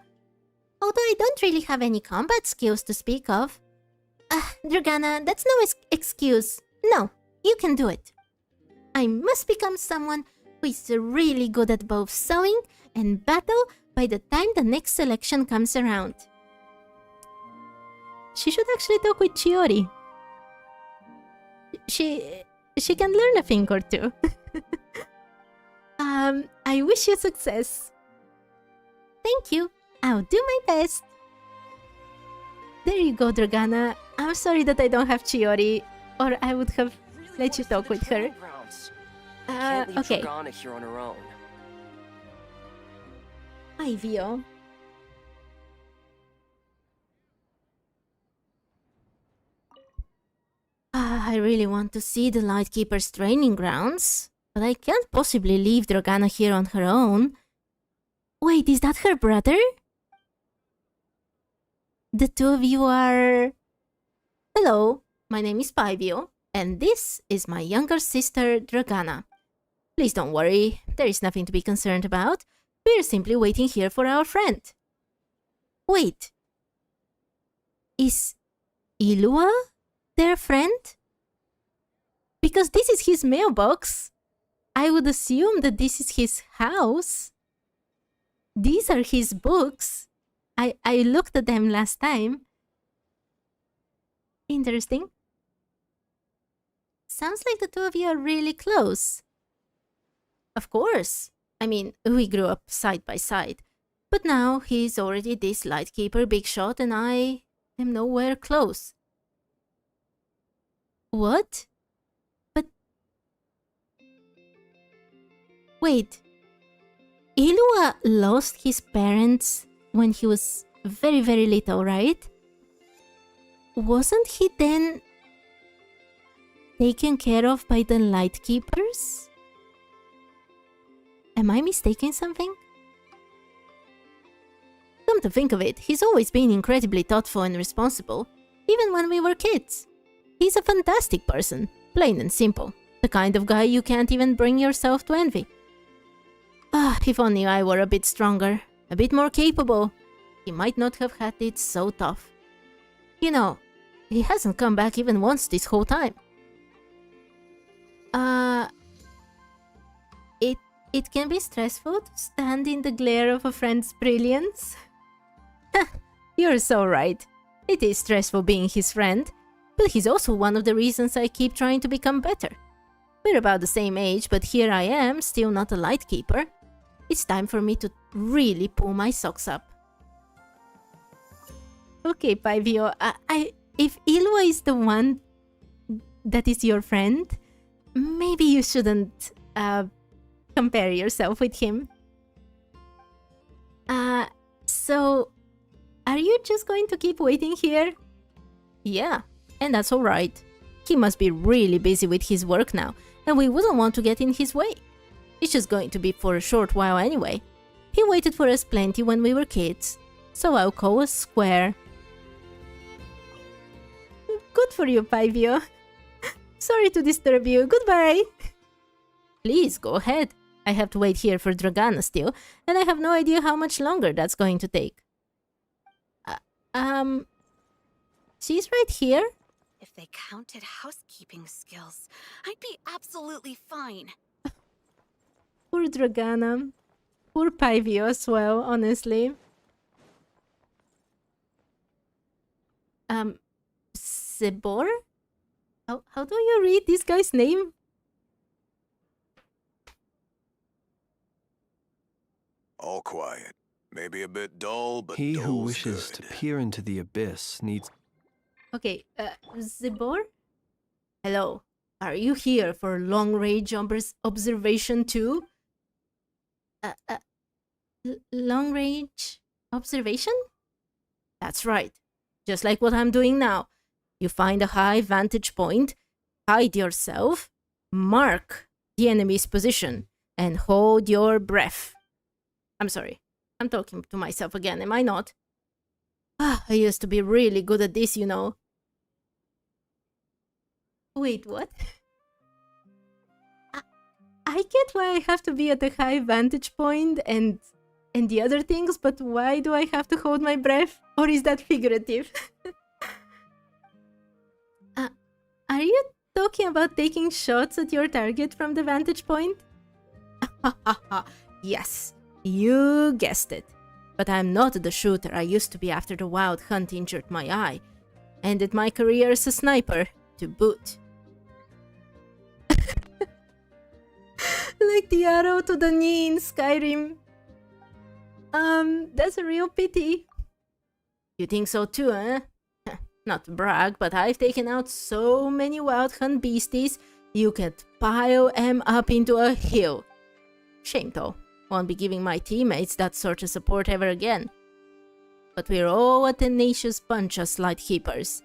Although I don't really have any combat skills to speak of. Dragana, that's no excuse. No, you can do it. I must become someone who is really good at both sewing and battle by the time the next selection comes around. She should actually talk with Chiori. She can learn a thing or two. I wish you success. Thank you. I'll do my best. There you go, Dragana. I'm sorry that I don't have Chiori, or I would have let you talk with her. Okay. Dragana here on her own. Ivio. I really want to see the Lightkeeper's training grounds, but I can't possibly leave Dragana here on her own. Wait, is that her brother? The two of you are... Hello, my name is Paivio, and this is my younger sister, Dragana. Please don't worry, there is nothing to be concerned about. We're simply waiting here for our friend. Wait. Is Liyue their friend? Because this is his mailbox. I would assume that this is his house. These are his books. I looked at them last time. Interesting. Sounds like the two of you are really close. Of course. I mean, we grew up side by side. But now he's already this Lightkeeper big shot and I am nowhere close. What? But... Wait. Liyue lost his parents when he was very, very little, right? Wasn't he then taken care of by the Lightkeepers? Am I mistaking something? Come to think of it, he's always been incredibly thoughtful and responsible, even when we were kids. He's a fantastic person, plain and simple. The kind of guy you can't even bring yourself to envy. If only I were a bit stronger, a bit more capable, he might not have had it so tough. You know, he hasn't come back even once this whole time. It can be stressful to stand in the glare of a friend's brilliance. You're so right. It is stressful being his friend, but he's also one of the reasons I keep trying to become better. We're about the same age, but here I am, still not a Lightkeeper. It's time for me to really pull my socks up. Okay, Paivio, if Liyue is the one that is your friend, maybe you shouldn't compare yourself with him. So, are you just going to keep waiting here? Yeah, and that's alright. He must be really busy with his work now, and we wouldn't want to get in his way. It's just going to be for a short while anyway. He waited for us plenty when we were kids, so I'll call us square. Good for you, Paivio. Sorry to disturb you. Goodbye. Please, go ahead. I have to wait here for Dragana still, and I have no idea how much longer that's going to take. She's right here? If they counted housekeeping skills, I'd be absolutely fine. Poor Dragana. Poor Paivio as well, honestly. Sebor? How do you read this guy's name? All quiet. Maybe a bit dull, but He who dull's wishes good. to peer into the abyss needs... Okay, Zebor? Hello. Are you here for long-range observation too? Long-range observation? That's right. Just like what I'm doing now. You find a high vantage point, hide yourself, mark the enemy's position, and hold your breath. I'm sorry. I'm talking to myself again, am I not? I used to be really good at this, you know. Wait, what? I get why I have to be at a high vantage point and the other things, but why do I have to hold my breath? Or is that figurative? Are you talking about taking shots at your target from the vantage point? Yes, you guessed it. But I'm not the shooter I used to be after the wild hunt injured my eye. Ended my career as a sniper, to boot. Like the arrow to the knee in Skyrim. That's a real pity. You think so too, eh? Not to brag, but I've taken out so many wild hunt beasties, you could pile them up into a hill. Shame though, won't be giving my teammates that sort of support ever again. But we're all a tenacious bunch of Lightkeepers.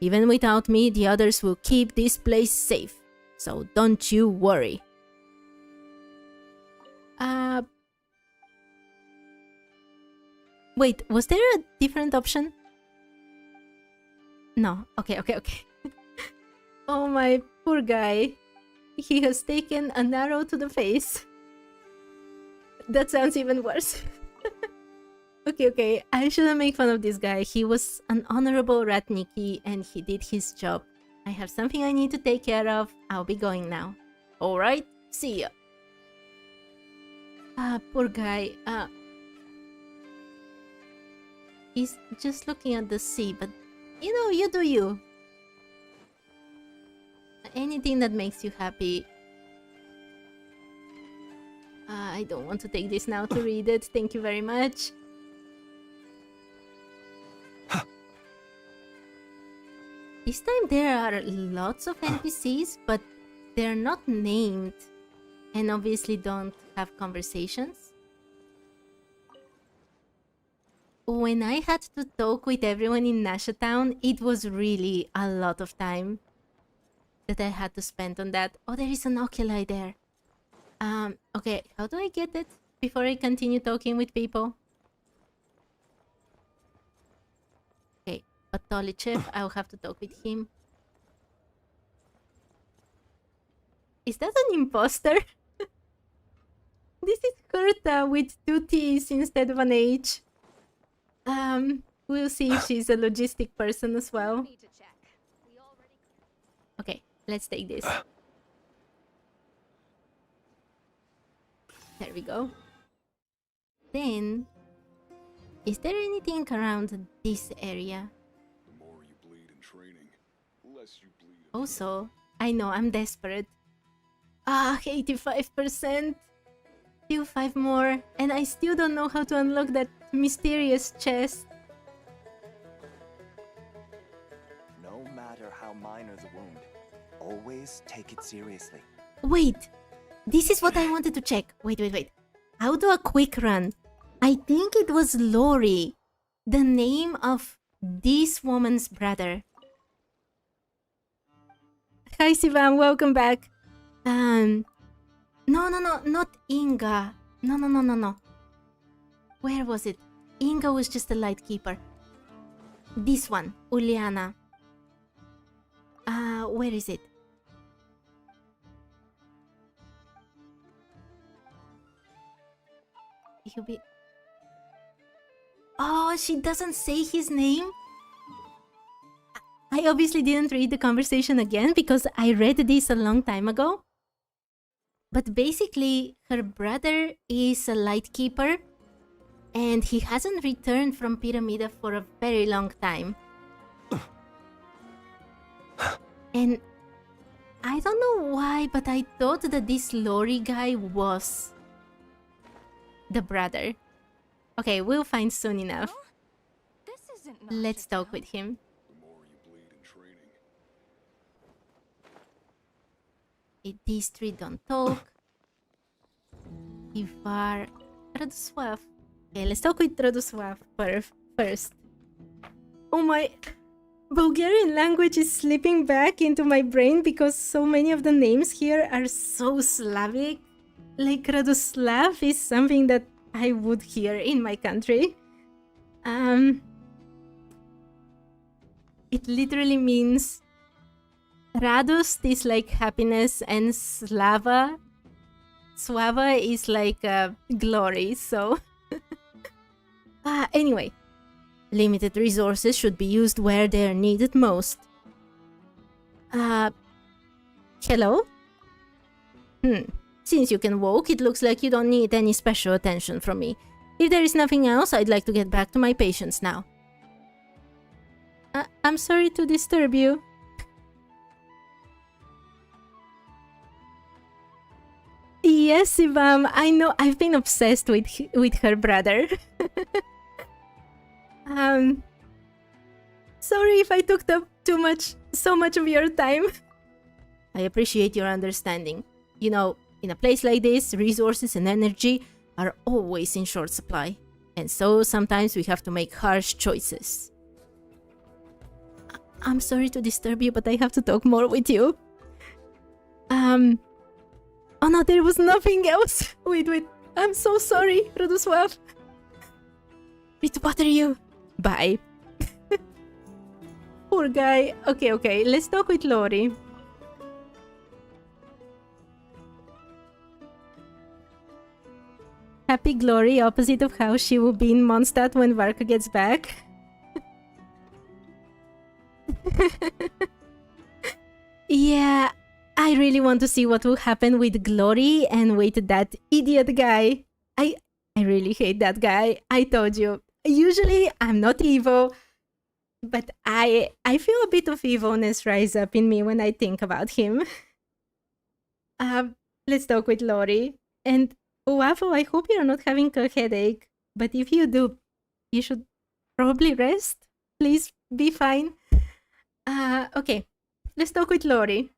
Even without me, the others will keep this place safe, so don't you worry. Wait, was there a different option? No, okay. Oh, my poor guy. He has taken an arrow to the face. That sounds even worse. Okay, I shouldn't make fun of this guy. He was an honorable Ratniki and he did his job. I have something I need to take care of. I'll be going now. Alright, see ya. Poor guy. He's just looking at the sea, but you know, you do you. Anything that makes you happy. I don't want to take this now to read it. Thank you very much. This time there are lots of NPCs, but they're not named and obviously don't have conversations. When I had to talk with everyone in Nasha Town, it was really a lot of time that I had to spend on that. Oh, there is an oculi there. Okay, how do I get it before I continue talking with people? Okay, Patolichev, I'll have to talk with him. Is that an imposter? This is Kurta with 2 T's instead of an H. We'll see if she's a logistic person as well. Okay, let's take this. There we go. Then, is there anything around this area? The more you bleed in training, less you bleed. Also, I know I'm desperate. 85%. Still 5 more, and I still don't know how to unlock that mysterious chest. No matter how minor the wound, always take it seriously. Wait, this is what I wanted to check. Wait. I'll do a quick run. I think it was Lori, the name of this woman's brother. Hi Sivan, welcome back. No, not Inga. No. Where was it? Inga was just a Lightkeeper. This one, Uliana. Where is it? He'll be... Oh, she doesn't say his name? I obviously didn't read the conversation again because I read this a long time ago. But basically, her brother is a Lightkeeper and he hasn't returned from Pyramida for a very long time. And I don't know why, but I thought that this Lori guy was the brother. Okay, we'll find soon enough. This isn't Let's talk with him. The more you bleed in training. These three don't talk. Ivar... Radosław. Okay, let's talk with Radosław first. Oh my... Bulgarian language is slipping back into my brain because so many of the names here are so Slavic. Like Radoslav is something that I would hear in my country. It literally means Radost is like happiness and Slava Suava is like glory, so... Anyway, limited resources should be used where they are needed most. Hello? Since you can walk, it looks like you don't need any special attention from me. If there is nothing else, I'd like to get back to my patients now. I'm sorry to disturb you. Yes, Ivam, I know. I've been obsessed with her brother. Sorry if I took up so much of your time. I appreciate your understanding. You know, in a place like this, resources and energy are always in short supply. And so sometimes we have to make harsh choices. I'm sorry to disturb you, but I have to talk more with you. Oh no, there was nothing else. Wait. I'm so sorry, Radosław. Need to bother you. Bye. Poor guy. Okay, let's talk with Lori. Happy Glory, opposite of how she will be in Mondstadt when Varka gets back. Yeah, I really want to see what will happen with Glory and with that idiot guy. I really hate that guy. I told you. Usually I'm not evil, but I feel a bit of evilness rise up in me when I think about him. Let's talk with Lori. And Waffle, I hope you're not having a headache. But if you do, you should probably rest. Please be fine. Okay. Let's talk with Lori.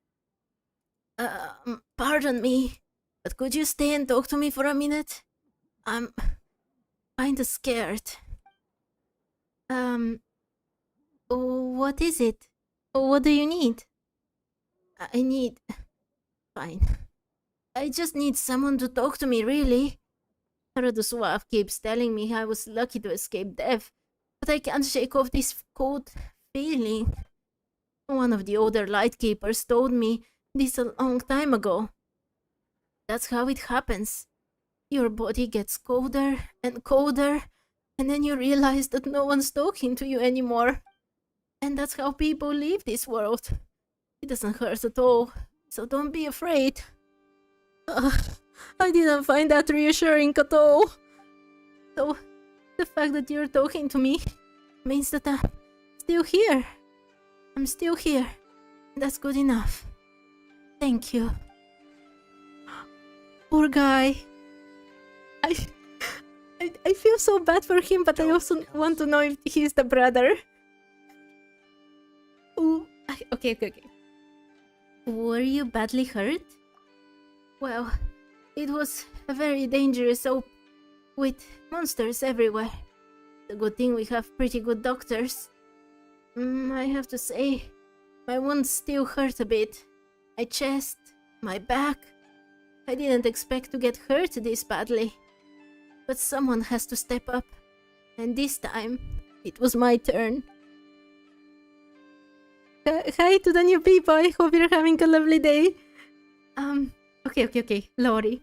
Pardon me, but could you stay and talk to me for a minute? I'm kinda scared. What is it? What do you need? Fine. I just need someone to talk to me, really. Radosław keeps telling me I was lucky to escape death, but I can't shake off this cold feeling. One of the older lightkeepers told me this a long time ago. That's how it happens. Your body gets colder and colder, and then you realize that no one's talking to you anymore. And that's how people leave this world. It doesn't hurt at all, so don't be afraid. I didn't find that reassuring at all. So, the fact that you're talking to me means that I'm still here. I'm still here. That's good enough. Thank you. Poor guy. I feel so bad for him, but I also want to know if he's the brother. Ooh, okay. Were you badly hurt? Well, it was a very dangerous op with monsters everywhere. The good thing we have pretty good doctors. I have to say, my wounds still hurt a bit. My chest, my back. I didn't expect to get hurt this badly. But someone has to step up. And this time, it was my turn. Hi to the new people. I hope you're having a lovely day. Okay. Lori.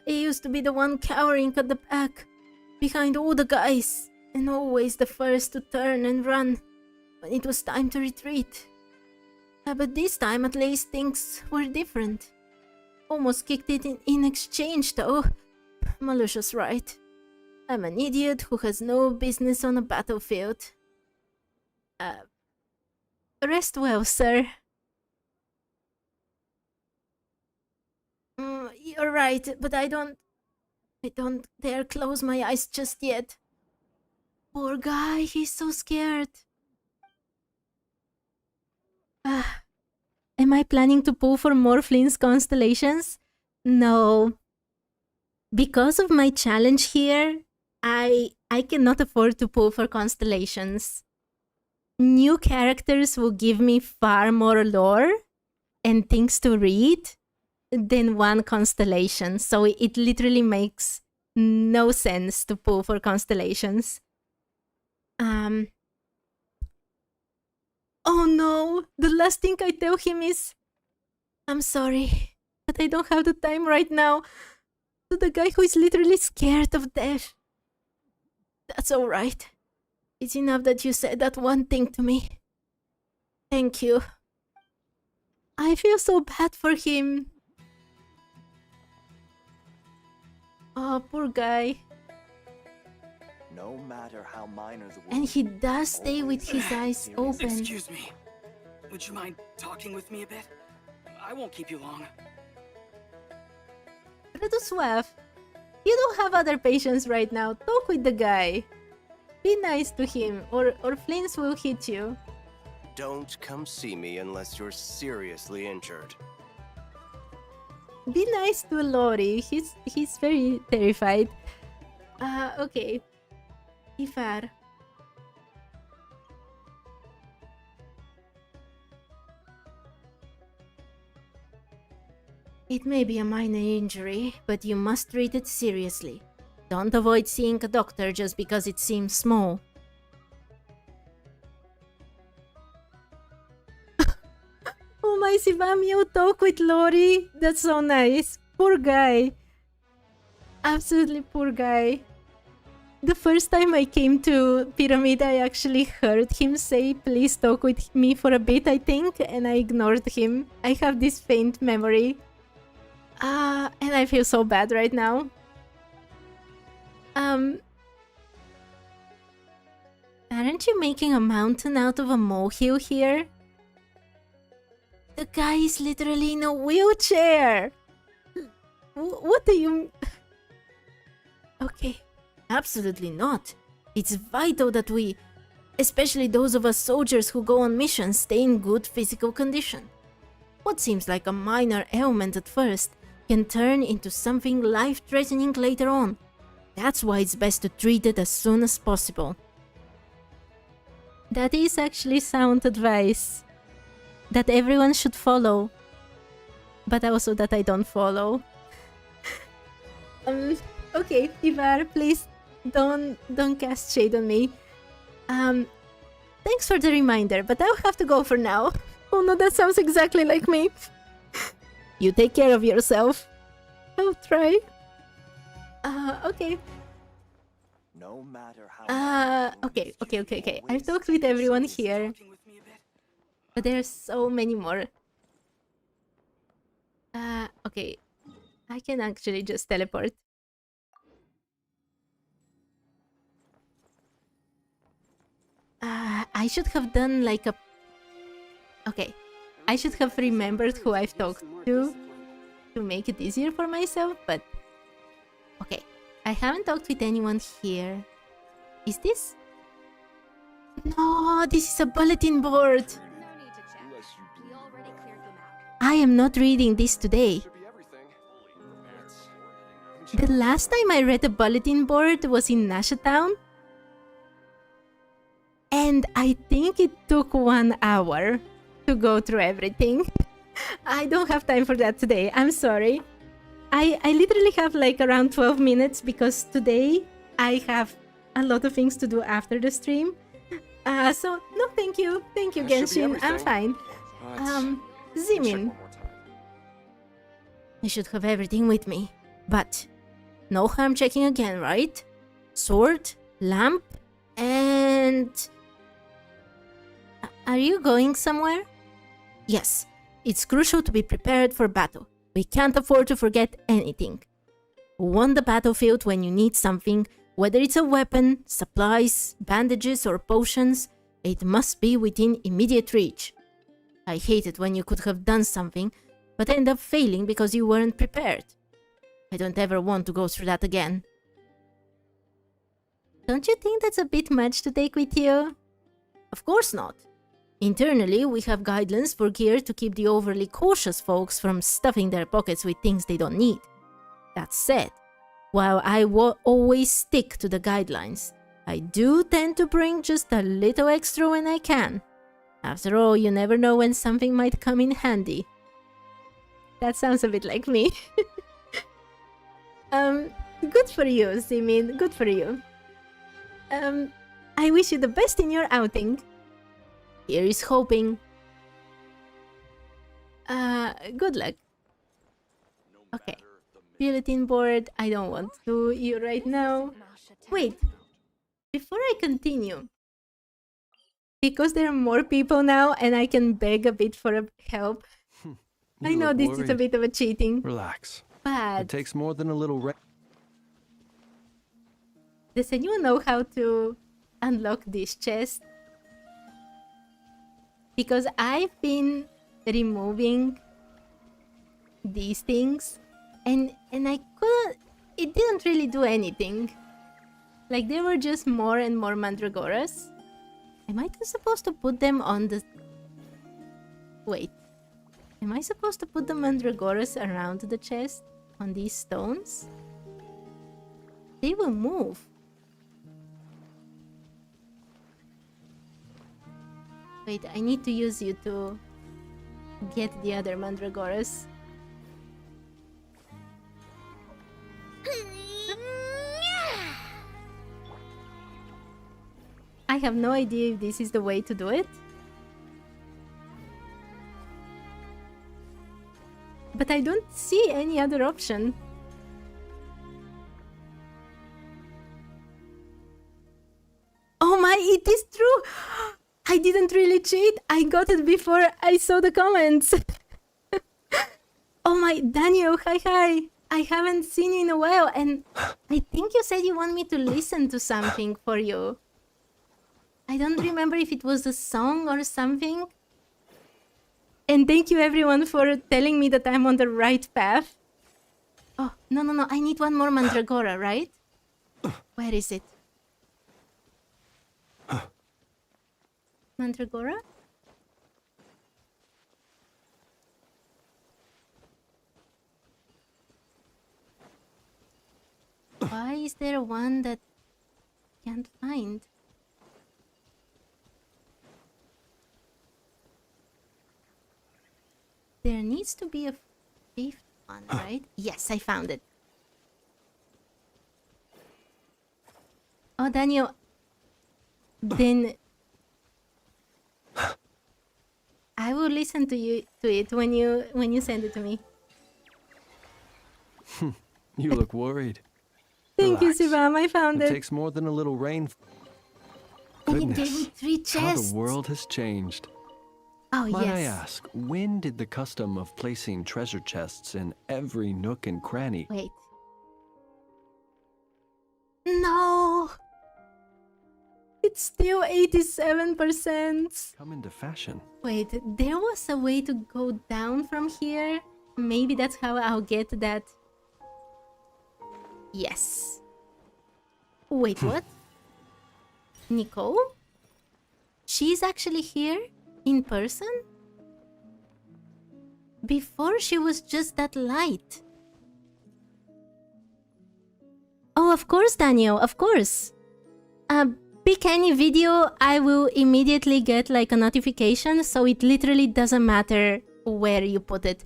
I used to be the one cowering at the back, behind all the guys, and always the first to turn and run when it was time to retreat. But this time, at least, things were different. Almost kicked it in exchange, though. Malicious, right? I'm an idiot who has no business on a battlefield. Rest well, sir. You're right, but I don't dare close my eyes just yet. Poor guy, he's so scared. Am I planning to pull for more Flynn's constellations? No. Because of my challenge here, I cannot afford to pull for constellations. New characters will give me far more lore and things to read than one constellation. So it literally makes no sense to pull for constellations. Oh no! The last thing I tell him is, I'm sorry, but but I don't have the time right now. To the guy who is literally scared of death. That's alright. It's enough that you said that one thing to me. Thank you. I feel so bad for him. Oh, poor guy. No matter how minor the wound, And he does stay with his eyes open. Excuse me. Would you mind talking with me a bit? I won't keep you long. Redo suave. You don't have other patients right now. Talk with the guy. Be nice to him, or flames will hit you. Don't come see me unless you're seriously injured. Be nice to Lori. He's very terrified. Okay. Ifar. It may be a minor injury, but you must treat it seriously. Don't avoid seeing a doctor just because it seems small. Oh my, Sivamio, talk with Lori. That's so nice. Poor guy. Absolutely poor guy. The first time I came to Pyramid, I actually heard him say, please talk with me for a bit, I think, and I ignored him. I have this faint memory. And I feel so bad right now. Aren't you making a mountain out of a molehill here? The guy is literally in a wheelchair! What do you... Okay, absolutely not. It's vital that we, especially those of us soldiers who go on missions, stay in good physical condition. What seems like a minor ailment at first can turn into something life-threatening later on. That's why it's best to treat it as soon as possible. That is actually sound advice that everyone should follow, but also that I don't follow. Okay, Ivar, please don't cast shade on me. Thanks for the reminder, but I'll have to go for now. Oh no, that sounds exactly like me. You take care of yourself. I'll try. Okay. no matter how Okay. I've talked with everyone here, but there's so many more. Okay. I can actually just teleport. I should have done like a... Okay. I should have remembered who I've talked to make it easier for myself, but... Okay. I haven't talked with anyone here. Is this? No, this is a bulletin board. No need to check. We already cleared them out. I am not reading this today. The last time I read a bulletin board was in Nasha Town. And I think it took 1 hour to go through everything. I don't have time for that today. I'm sorry. I literally have like around 12 minutes because today I have a lot of things to do after the stream. So, no, thank you. Thank you, Genshin. I'm fine. Zimin. I should have everything with me. But, no harm checking again, right? Sword, lamp, and... Are you going somewhere? Yes, it's crucial to be prepared for battle. We can't afford to forget anything. On the battlefield when you need something, whether it's a weapon, supplies, bandages or potions, it must be within immediate reach. I hate it when you could have done something, but end up failing because you weren't prepared. I don't ever want to go through that again. Don't you think that's a bit much to take with you? Of course not. Internally, we have guidelines for gear to keep the overly cautious folks from stuffing their pockets with things they don't need. That said, while I always stick to the guidelines, I do tend to bring just a little extra when I can. After all, you never know when something might come in handy. That sounds a bit like me. Good for you, Zimin, good for you. I wish you the best in your outing. Here is hoping. Good luck. Okay. Bulletin board, I don't want to do you right now. Wait, before I continue, because there are more people now and I can beg a bit for help. I know look this is a worried. bit of a cheating, Relax. It but takes more than a little does anyone know how to unlock this chest? Because I've been removing these things and I couldn't, it didn't really do anything. Like there were just more and more mandragoras. Am I supposed to put them on the... Wait. Am I supposed to put the mandragoras around the chest on these stones? They will move. Wait, I need to use you to get the other mandragoras. I have no idea if this is the way to do it. But I don't see any other option. Oh my, it is true! I didn't really cheat. I got it before I saw the comments. Oh my, Daniel, hi. I haven't seen you in a while and I think you said you want me to listen to something for you. I don't remember if it was a song or something. And thank you everyone for telling me that I'm on the right path. Oh, no, I need one more mandragora, right? Where is it? Mandragora? Why is there one that I can't find? There needs to be a fifth one, right? Yes, I found it. Oh, Daniel. Then I will listen to it when you send it to me. You look worried. Thank you, Relax. Sivam. I found It it. takes more than a little rain. And it gave Goodness, me 3 how chests. the world has changed. Oh, Might I yes. ask, when did the custom of placing treasure chests in every nook and cranny... Wait. No! It's still 87%. come into fashion? Wait, there was a way to go down from here? Maybe that's how I'll get that. Yes. Wait, what? Nicole? She's actually here? In person? Before she was just that light. Oh, of course, Daniel, of course. Pick any video, I will immediately get like a notification, so it literally doesn't matter where you put it.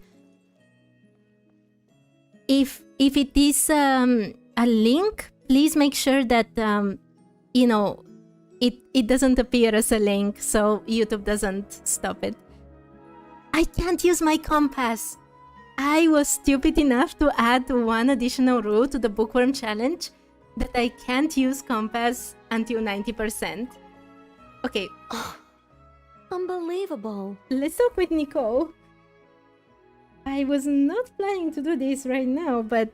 If it is a link, please make sure that you know, it doesn't appear as a link, so YouTube doesn't stop it. I can't use my compass. I was stupid enough to add one additional rule to the bookworm challenge that I can't use compass until 90%. Okay. Unbelievable. Let's talk with Nicole. I was not planning to do this right now, but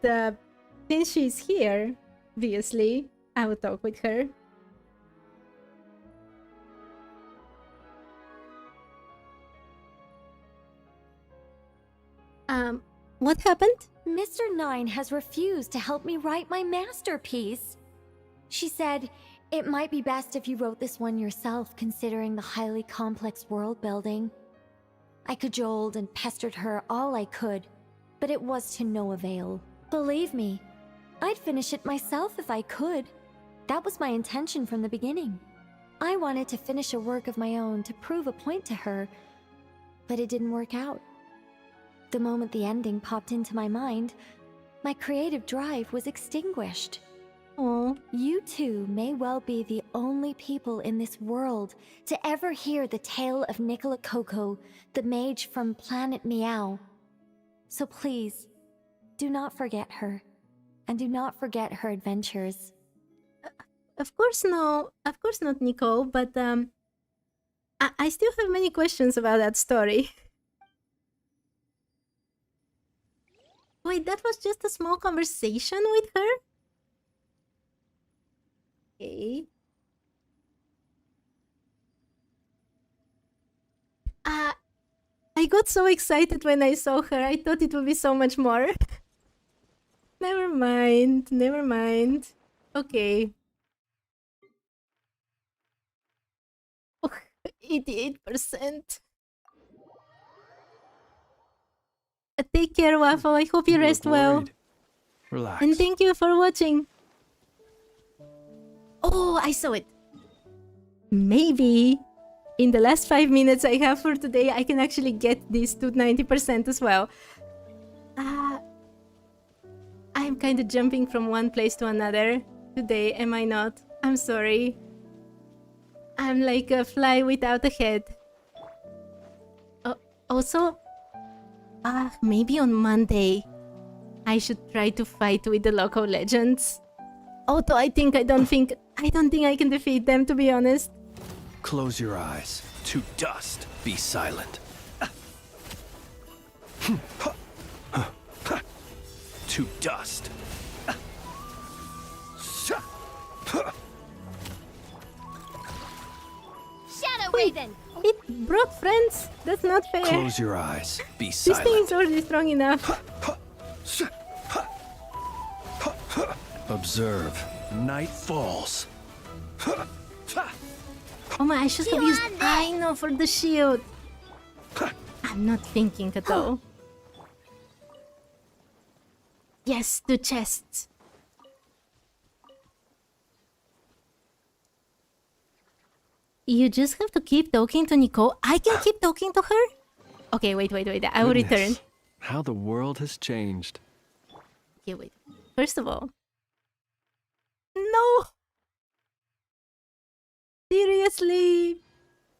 since she's here, obviously, I will talk with her. What happened? Mr. Nine has refused to help me write my masterpiece. She said, it might be best if you wrote this one yourself, considering the highly complex world building. I cajoled and pestered her all I could, but it was to no avail. Believe me, I'd finish it myself if I could. That was my intention from the beginning. I wanted to finish a work of my own to prove a point to her, but it didn't work out. The moment the ending popped into my mind, my creative drive was extinguished. Oh, You two may well be the only people in this world to ever hear the tale of Nicola Coco, the mage from Planet Meow. So please, do not forget her. And do not forget her adventures. Of course no. Of course not, Nico, but I still have many questions about that story. Wait, that was just a small conversation with her? Okay. I got so excited when I saw her. I thought it would be so much more. Never mind. Never mind. Okay. Oh, 88%. Take care, Waffle. I hope you rest well. Relax. And thank you for watching. Oh, I saw it. Maybe in the last 5 minutes I have for today, I can actually get this to 90% as well. I'm kind of jumping from one place to another today, am I not? I'm sorry. I'm like a fly without a head. Also, maybe on Monday, I should try to fight with the local legends. Although I don't think I can defeat them, to be honest. Close your eyes. To dust. Be silent. To dust. Shadow Raven! It brought friends. That's not fair. Close your eyes. Be This silent. thing is already strong enough. Observe. Night falls. Oh my, I should have used Aino for the shield. I'm not thinking at all. Yes, 2 chests. You just have to keep talking to Nicole. I can keep talking to her? Okay, wait. I will return. How the world has changed. Okay, wait. First of all... No! Seriously?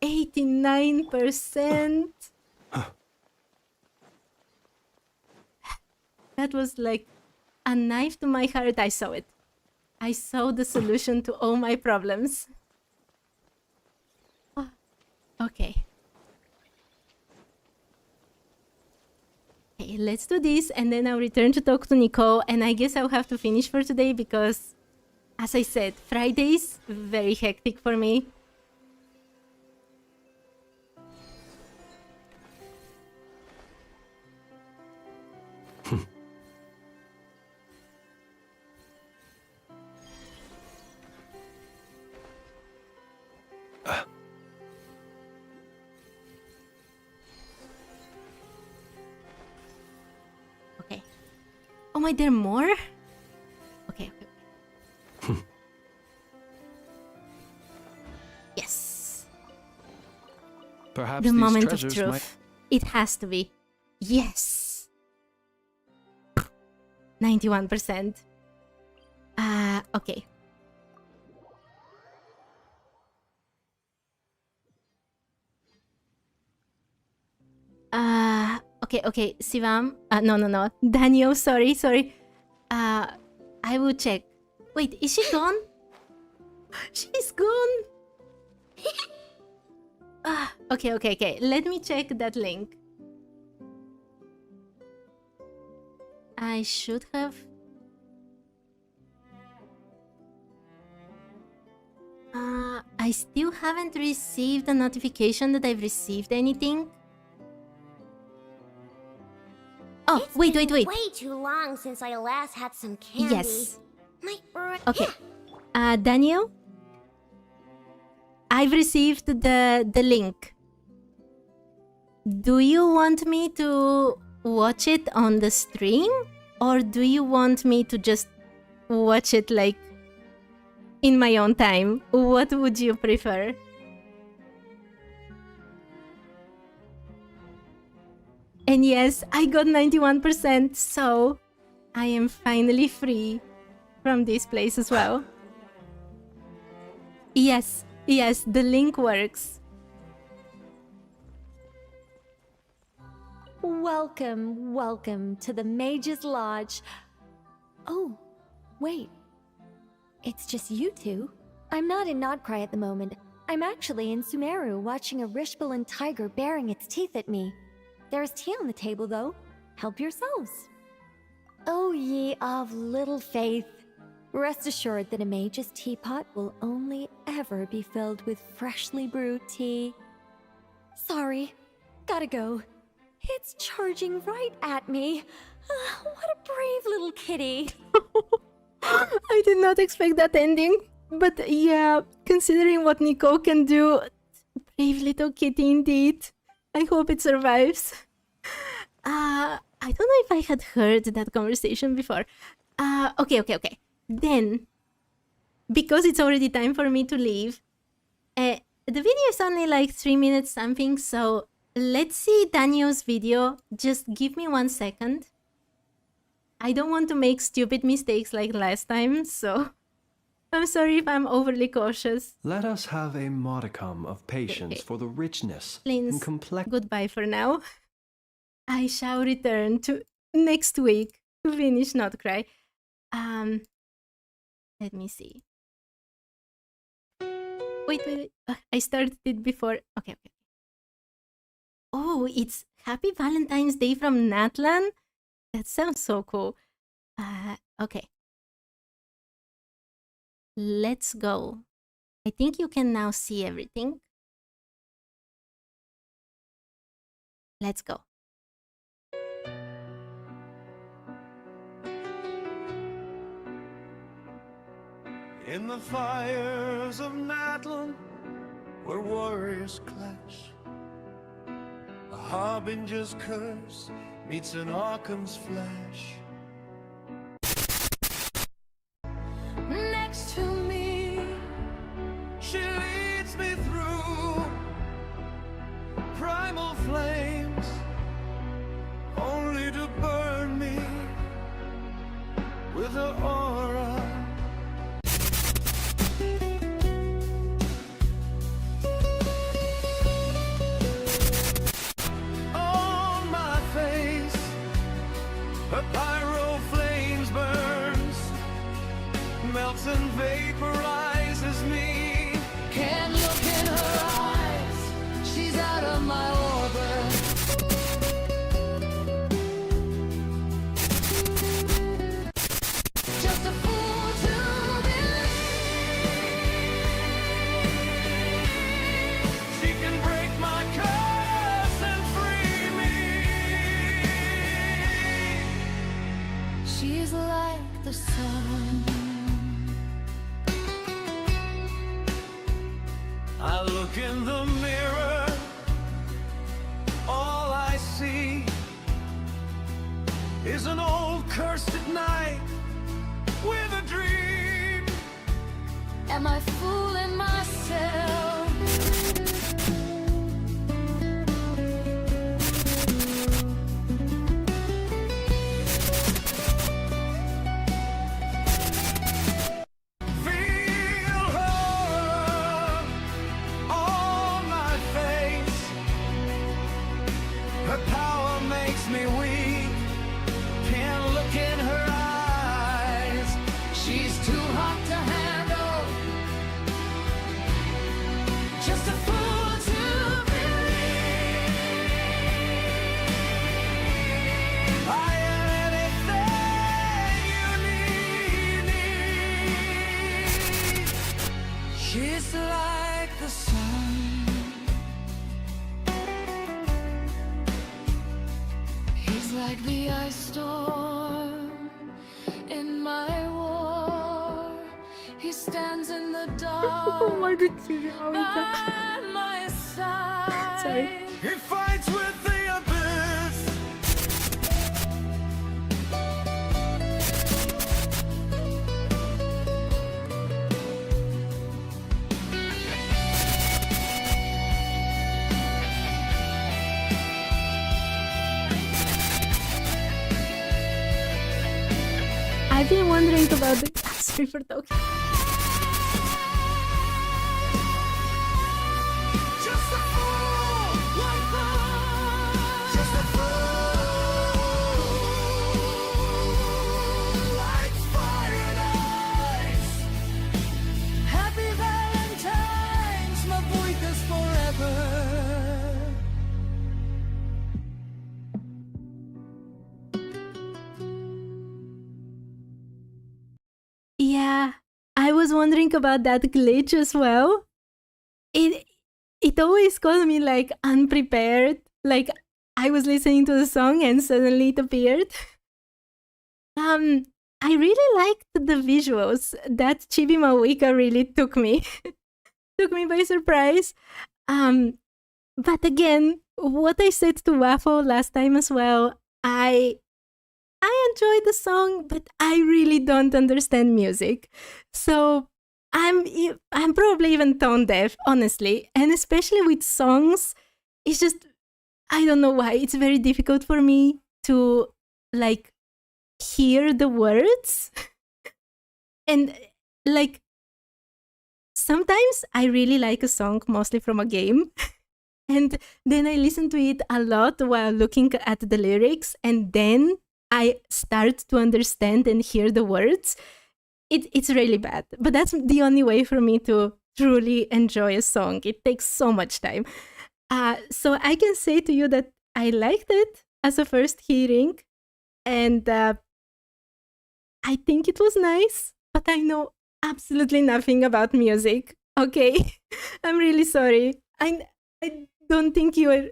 89%? That was like a knife to my heart. I saw it. I saw the solution to all my problems. Okay. Okay, let's do this and then I'll return to talk to Nicole, and I guess I'll have to finish for today because, as I said, Fridays very hectic for me. Okay. Oh my, there are more? Okay. Yes. Perhaps The these moment of treasures truth. might... It has to be. Yes. 91%. Okay. Okay, Sivam. No. Daniel, sorry. I will check. Wait, is she gone? She's gone. Okay. Let me check that link. I should have... I still haven't received a notification that I've received anything. Oh, wait. Way too long since I last had some candy. Yes. My Okay. Daniel? I've received the link. Do you want me to watch it on the stream? Or do you want me to just watch it like in my own time? What would you prefer? And yes, I got 91%, so I am finally free from this place as well. Yes, the link works. Welcome, welcome to the Mage's Lodge. Oh, wait. It's just you two. I'm not in Nodcry at the moment. I'm actually in Sumeru watching a Rishbalin tiger baring its teeth at me. There's tea on the table, though. Help yourselves. O ye of little faith. Rest assured that a mage's teapot will only ever be filled with freshly brewed tea. Sorry, gotta go. It's charging right at me. What a brave little kitty. I did not expect that ending. But yeah, considering what Nico can do, brave little kitty indeed. I hope it survives. I don't know if I had heard that conversation before. Okay. Then, because it's already time for me to leave, the video is only like 3 minutes something, so let's see Daniel's video. Just give me 1 second. I don't want to make stupid mistakes like last time, so I'm sorry if I'm overly cautious. Let us have a modicum of patience Okay. for the richness Please, and complexity. goodbye for now. I shall return to next week to finish Notcry. Let me see. Wait. I started it before. Okay. Oh, it's Happy Valentine's Day from Natlan? That sounds so cool. Okay. Let's go. I think you can now see everything. Let's go. In the fires of Natlan, where warriors clash, a harbinger's curse meets an Arkham's flash. Next to me, she leads me through primal flames, only to burn me with her aura. On my face, her pyro flames burns, melts and vaporizes me. Can't look in her eyes, she's out of my orbit. Just a fool to believe she can break my curse and free me. She's like the sun. I look in the mirror, all I see is an old cursed night with a dream. Am I fooling myself? Feel her on my face. Her power makes me weak. Can't look in her eyes. She's too hot to handle. Just a fool to believe I am anything you need. She's like the sun. He's like the ice storm in my war. He stands in the dark Oh my god. by my side. Sorry. He fights with the abyss. I've been wondering about the sorry for talking. Just a fool like that. Just a fool was wondering about that glitch as well. It always caught me like unprepared. Like I was listening to the song and suddenly it appeared. I really liked the visuals. That Chibi Mawika really took me by surprise. But again, what I said to Waffle last time as well, I enjoyed the song, but I really don't understand music. So I'm probably even tone deaf, honestly. And especially with songs, it's just, I don't know why, it's very difficult for me to like hear the words. And like sometimes I really like a song, mostly from a game. And then I listen to it a lot while looking at the lyrics, and then I start to understand and hear the words. It's really bad, but that's the only way for me to truly enjoy a song. It takes so much time. So I can say to you that I liked it as a first hearing, and I think it was nice, but I know absolutely nothing about music. Okay, I'm really sorry. I don't think you are.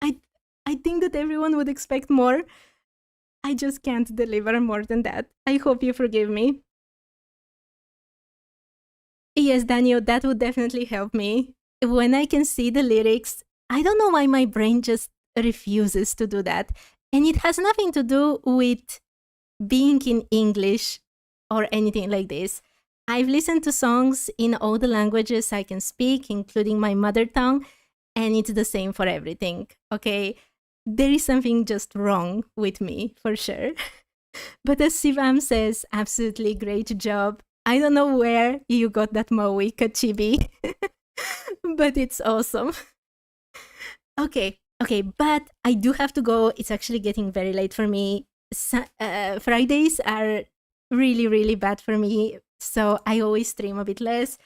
I think that everyone would expect more. I just can't deliver more than that. I hope you forgive me. Yes, Daniel, that would definitely help me. When I can see the lyrics, I don't know why my brain just refuses to do that. And it has nothing to do with being in English or anything like this. I've listened to songs in all the languages I can speak, including my mother tongue, and it's the same for everything, okay? There is something just wrong with me, for sure. But as Sivam says, absolutely great job. I don't know where you got that Mawika chibi, but it's awesome. Okay, but I do have to go. It's actually getting very late for me. Fridays are really, really bad for me, so I always stream a bit less.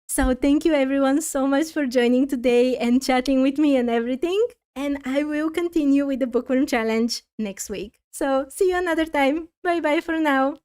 So thank you everyone so much for joining today and chatting with me and everything. And I will continue with the Bookworm Challenge next week. So see you another time. Bye bye for now.